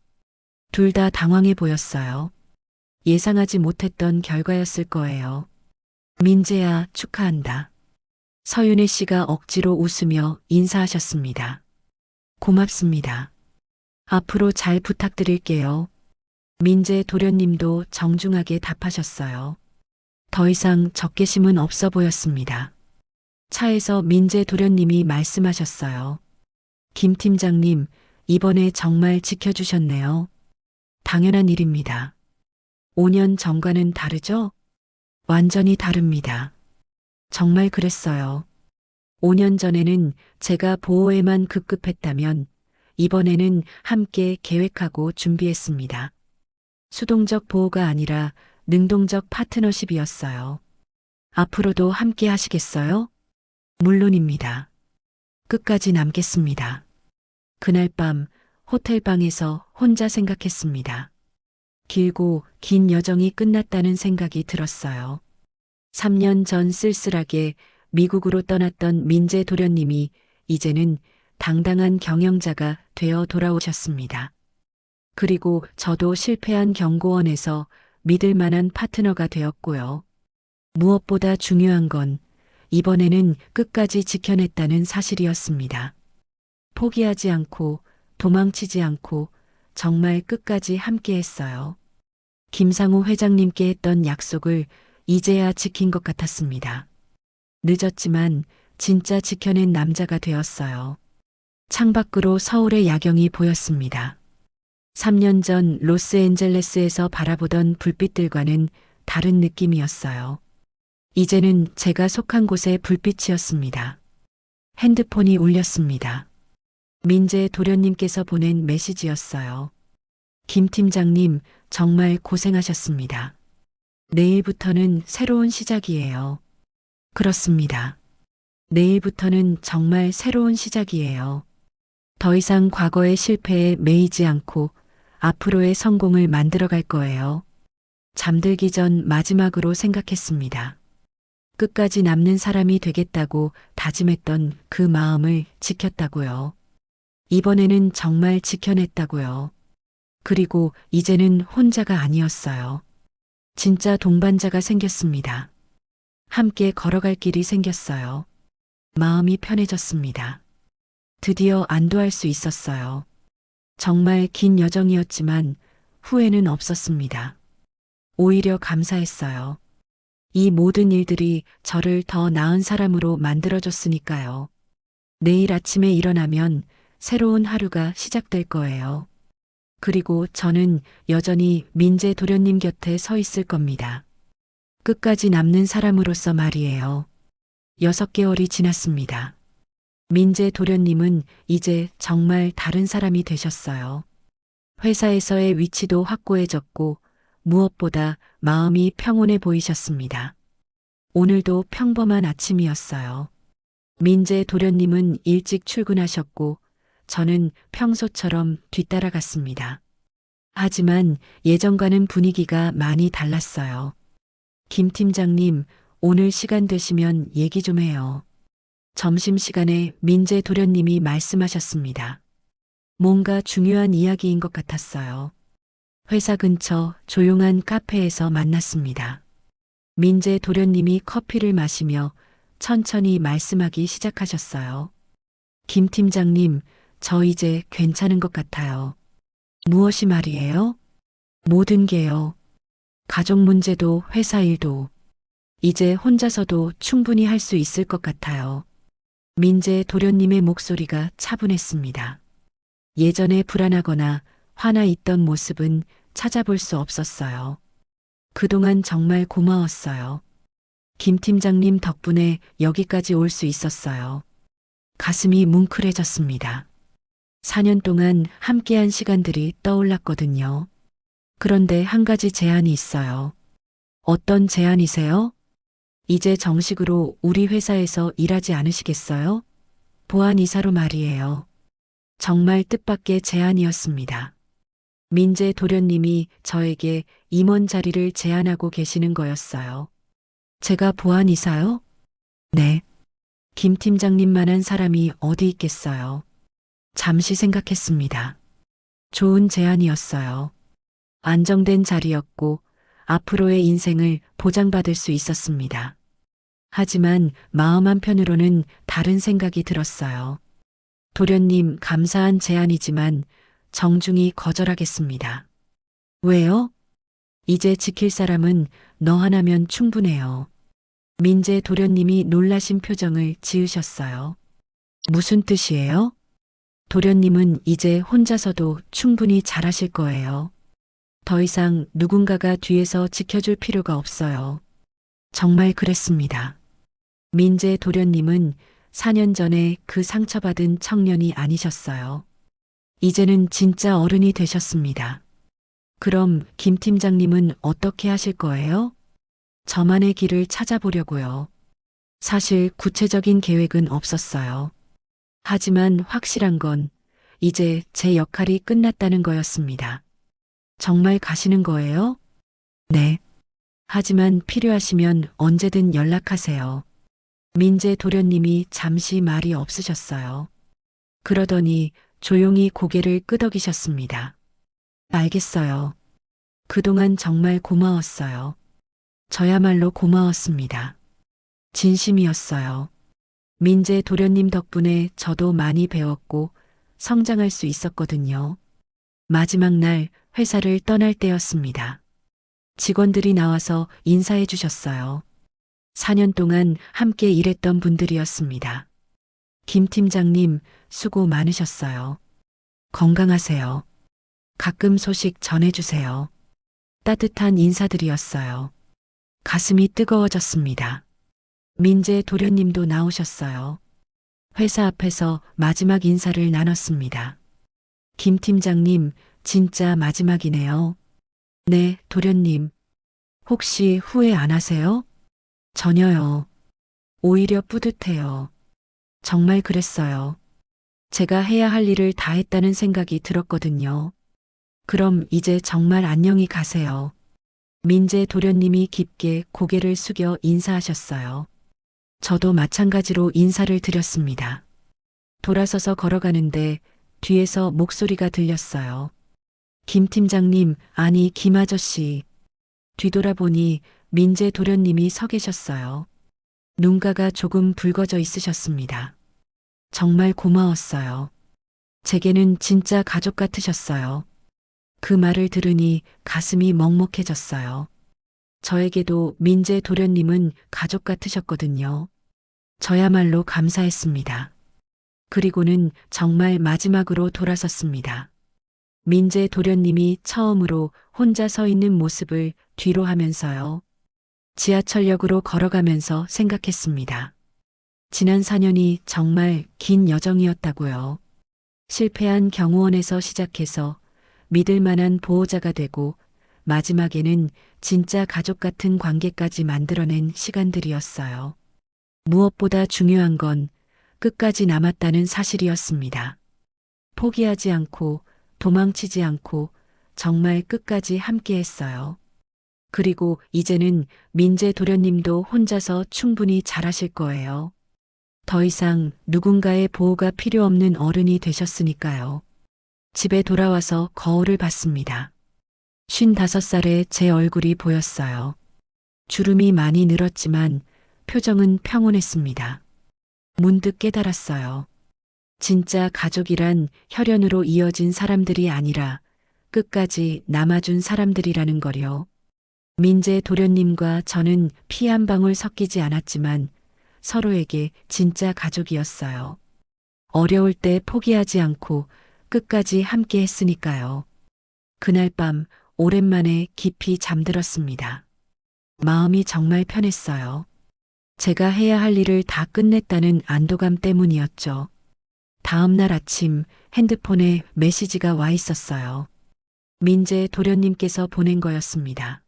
Speaker 1: 둘 다 당황해 보였어요. 예상하지 못했던 결과였을 거예요. 민재야, 축하한다. 서윤희 씨가 억지로 웃으며 인사하셨습니다. 고맙습니다. 앞으로 잘 부탁드릴게요. 민재 도련님도 정중하게 답하셨어요. 더 이상 적개심은 없어 보였습니다. 차에서 민재 도련님이 말씀하셨어요. 김 팀장님, 이번에 정말 지켜주셨네요. 당연한 일입니다. 5년 전과는 다르죠? 완전히 다릅니다. 정말 그랬어요. 5년 전에는 제가 보호에만 급급했다면 이번에는 함께 계획하고 준비했습니다. 수동적 보호가 아니라 능동적 파트너십이었어요. 앞으로도 함께 하시겠어요? 물론입니다. 끝까지 남겠습니다. 그날 밤 호텔방에서 혼자 생각했습니다. 길고 긴 여정이 끝났다는 생각이 들었어요. 3년 전 쓸쓸하게 미국으로 떠났던 민재 도련님이 이제는 당당한 경영자가 되어 돌아오셨습니다. 그리고 저도 실패한 경고원에서 믿을 만한 파트너가 되었고요. 무엇보다 중요한 건 이번에는 끝까지 지켜냈다는 사실이었습니다. 포기하지 않고 도망치지 않고 정말 끝까지 함께 했어요. 김상우 회장님께 했던 약속을 이제야 지킨 것 같았습니다. 늦었지만 진짜 지켜낸 남자가 되었어요. 창밖으로 서울의 야경이 보였습니다. 3년 전 로스앤젤레스에서 바라보던 불빛들과는 다른 느낌이었어요. 이제는 제가 속한 곳의 불빛이었습니다. 핸드폰이 울렸습니다. 민재 도련님께서 보낸 메시지였어요. 김 팀장님, 정말 고생하셨습니다. 내일부터는 새로운 시작이에요. 그렇습니다. 내일부터는 정말 새로운 시작이에요. 더 이상 과거의 실패에 매이지 않고 앞으로의 성공을 만들어갈 거예요. 잠들기 전 마지막으로 생각했습니다. 끝까지 남는 사람이 되겠다고 다짐했던 그 마음을 지켰다고요. 이번에는 정말 지켜냈다고요. 그리고 이제는 혼자가 아니었어요. 진짜 동반자가 생겼습니다. 함께 걸어갈 길이 생겼어요. 마음이 편해졌습니다. 드디어 안도할 수 있었어요. 정말 긴 여정이었지만 후회는 없었습니다. 오히려 감사했어요. 이 모든 일들이 저를 더 나은 사람으로 만들어줬으니까요. 내일 아침에 일어나면 새로운 하루가 시작될 거예요. 그리고 저는 여전히 민재 도련님 곁에 서 있을 겁니다. 끝까지 남는 사람으로서 말이에요. 6개월이 지났습니다. 민재 도련님은 이제 정말 다른 사람이 되셨어요. 회사에서의 위치도 확고해졌고 무엇보다 마음이 평온해 보이셨습니다. 오늘도 평범한 아침이었어요. 민재 도련님은 일찍 출근하셨고 저는 평소처럼 뒤따라갔습니다. 하지만 예전과는 분위기가 많이 달랐어요. 김 팀장님, 오늘 시간 되시면 얘기 좀 해요. 점심시간에 민재 도련님이 말씀하셨습니다. 뭔가 중요한 이야기인 것 같았어요. 회사 근처 조용한 카페에서 만났습니다. 민재 도련님이 커피를 마시며 천천히 말씀하기 시작하셨어요. 김 팀장님, 저 이제 괜찮은 것 같아요. 무엇이 말이에요? 모든 게요. 가족 문제도 회사 일도. 이제 혼자서도 충분히 할 수 있을 것 같아요. 민재 도련님의 목소리가 차분했습니다. 예전에 불안하거나 화나 있던 모습은 찾아볼 수 없었어요. 그동안 정말 고마웠어요. 김 팀장님 덕분에 여기까지 올 수 있었어요. 가슴이 뭉클해졌습니다. 4년 동안 함께한 시간들이 떠올랐거든요. 그런데 한 가지 제안이 있어요. 어떤 제안이세요? 이제 정식으로 우리 회사에서 일하지 않으시겠어요? 보안이사로 말이에요. 정말 뜻밖의 제안이었습니다. 민재 도련님이 저에게 임원 자리를 제안하고 계시는 거였어요. 제가 보안이사요? 네. 김 팀장님만한 사람이 어디 있겠어요. 잠시 생각했습니다. 좋은 제안이었어요. 안정된 자리였고 앞으로의 인생을 보장받을 수 있었습니다. 하지만 마음 한편으로는 다른 생각이 들었어요. 도련님, 감사한 제안이지만 정중히 거절하겠습니다. 왜요? 이제 지킬 사람은 너 하나면 충분해요. 민재 도련님이 놀라신 표정을 지으셨어요. 무슨 뜻이에요? 도련님은 이제 혼자서도 충분히 잘하실 거예요. 더 이상 누군가가 뒤에서 지켜줄 필요가 없어요. 정말 그랬습니다. 민재 도련님은 4년 전에 그 상처받은 청년이 아니셨어요. 이제는 진짜 어른이 되셨습니다. 그럼 김 팀장님은 어떻게 하실 거예요? 저만의 길을 찾아보려고요. 사실 구체적인 계획은 없었어요. 하지만 확실한 건 이제 제 역할이 끝났다는 거였습니다. 정말 가시는 거예요? 네. 하지만 필요하시면 언제든 연락하세요. 민재 도련님이 잠시 말이 없으셨어요. 그러더니 조용히 고개를 끄덕이셨습니다. 알겠어요. 그동안 정말 고마웠어요. 저야말로 고마웠습니다. 진심이었어요. 민재 도련님 덕분에 저도 많이 배웠고 성장할 수 있었거든요. 마지막 날 회사를 떠날 때였습니다. 직원들이 나와서 인사해 주셨어요. 4년 동안 함께 일했던 분들이었습니다. 김 팀장님, 수고 많으셨어요. 건강하세요. 가끔 소식 전해주세요. 따뜻한 인사들이었어요. 가슴이 뜨거워졌습니다. 민재 도련님도 나오셨어요. 회사 앞에서 마지막 인사를 나눴습니다. 김 팀장님, 진짜 마지막이네요. 네, 도련님. 혹시 후회 안 하세요? 전혀요. 오히려 뿌듯해요. 정말 그랬어요. 제가 해야 할 일을 다 했다는 생각이 들었거든요. 그럼 이제 정말 안녕히 가세요. 민재 도련님이 깊게 고개를 숙여 인사하셨어요. 저도 마찬가지로 인사를 드렸습니다. 돌아서서 걸어가는데 뒤에서 목소리가 들렸어요. 김 팀장님, 아니 김 아저씨. 뒤돌아보니 민재 도련님이 서 계셨어요. 눈가가 조금 붉어져 있으셨습니다. 정말 고마웠어요. 제게는 진짜 가족 같으셨어요. 그 말을 들으니 가슴이 먹먹해졌어요. 저에게도 민재 도련님은 가족 같으셨거든요. 저야말로 감사했습니다. 그리고는 정말 마지막으로 돌아섰습니다. 민재 도련님이 처음으로 혼자 서 있는 모습을 뒤로 하면서요. 지하철역으로 걸어가면서 생각했습니다. 지난 4년이 정말 긴 여정이었다고요. 실패한 경호원에서 시작해서 믿을 만한 보호자가 되고 마지막에는 진짜 가족 같은 관계까지 만들어낸 시간들이었어요. 무엇보다 중요한 건 끝까지 남았다는 사실이었습니다. 포기하지 않고 도망치지 않고 정말 끝까지 함께 했어요. 그리고 이제는 민재 도련님도 혼자서 충분히 잘하실 거예요. 더 이상 누군가의 보호가 필요 없는 어른이 되셨으니까요. 집에 돌아와서 거울을 봤습니다. 55살의 제 얼굴이 보였어요. 주름이 많이 늘었지만 표정은 평온했습니다. 문득 깨달았어요. 진짜 가족이란 혈연으로 이어진 사람들이 아니라 끝까지 남아준 사람들이라는 거요. 민재 도련님과 저는 피 한 방울 섞이지 않았지만 서로에게 진짜 가족이었어요. 어려울 때 포기하지 않고 끝까지 함께 했으니까요. 그날 밤 오랜만에 깊이 잠들었습니다. 마음이 정말 편했어요. 제가 해야 할 일을 다 끝냈다는 안도감 때문이었죠. 다음 날 아침 핸드폰에 메시지가 와 있었어요. 민재 도련님께서 보낸 거였습니다.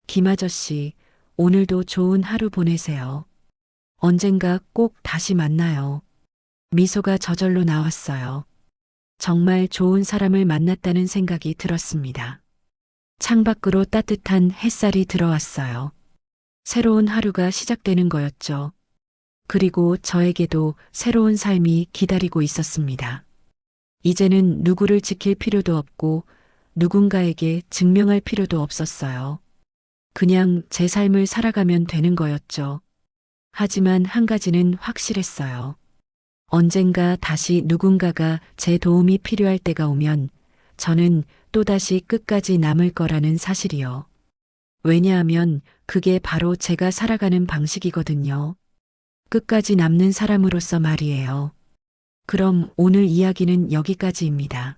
Speaker 1: 김 아저씨, 오늘도 좋은 하루 보내세요. 언젠가 꼭 다시 만나요. 미소가 저절로 나왔어요. 정말 좋은 사람을 만났다는 생각이 들었습니다. 창밖으로 따뜻한 햇살이 들어왔어요. 새로운 하루가 시작되는 거였죠. 그리고 저에게도 새로운 삶이 기다리고 있었습니다. 이제는 누구를 지킬 필요도 없고 누군가에게 증명할 필요도 없었어요. 그냥 제 삶을 살아가면 되는 거였죠. 하지만 한 가지는 확실했어요. 언젠가 다시 누군가가 제 도움이 필요할 때가 오면 저는 또다시 끝까지 남을 거라는 사실이요. 왜냐하면 그게 바로 제가 살아가는 방식이거든요. 끝까지 남는 사람으로서 말이에요. 그럼 오늘 이야기는 여기까지입니다.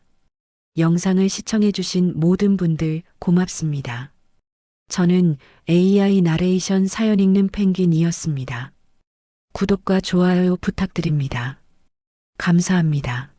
Speaker 1: 영상을 시청해주신 모든 분들 고맙습니다. 저는 AI 나레이션 사연 읽는 펭귄이었습니다. 구독과 좋아요 부탁드립니다. 감사합니다.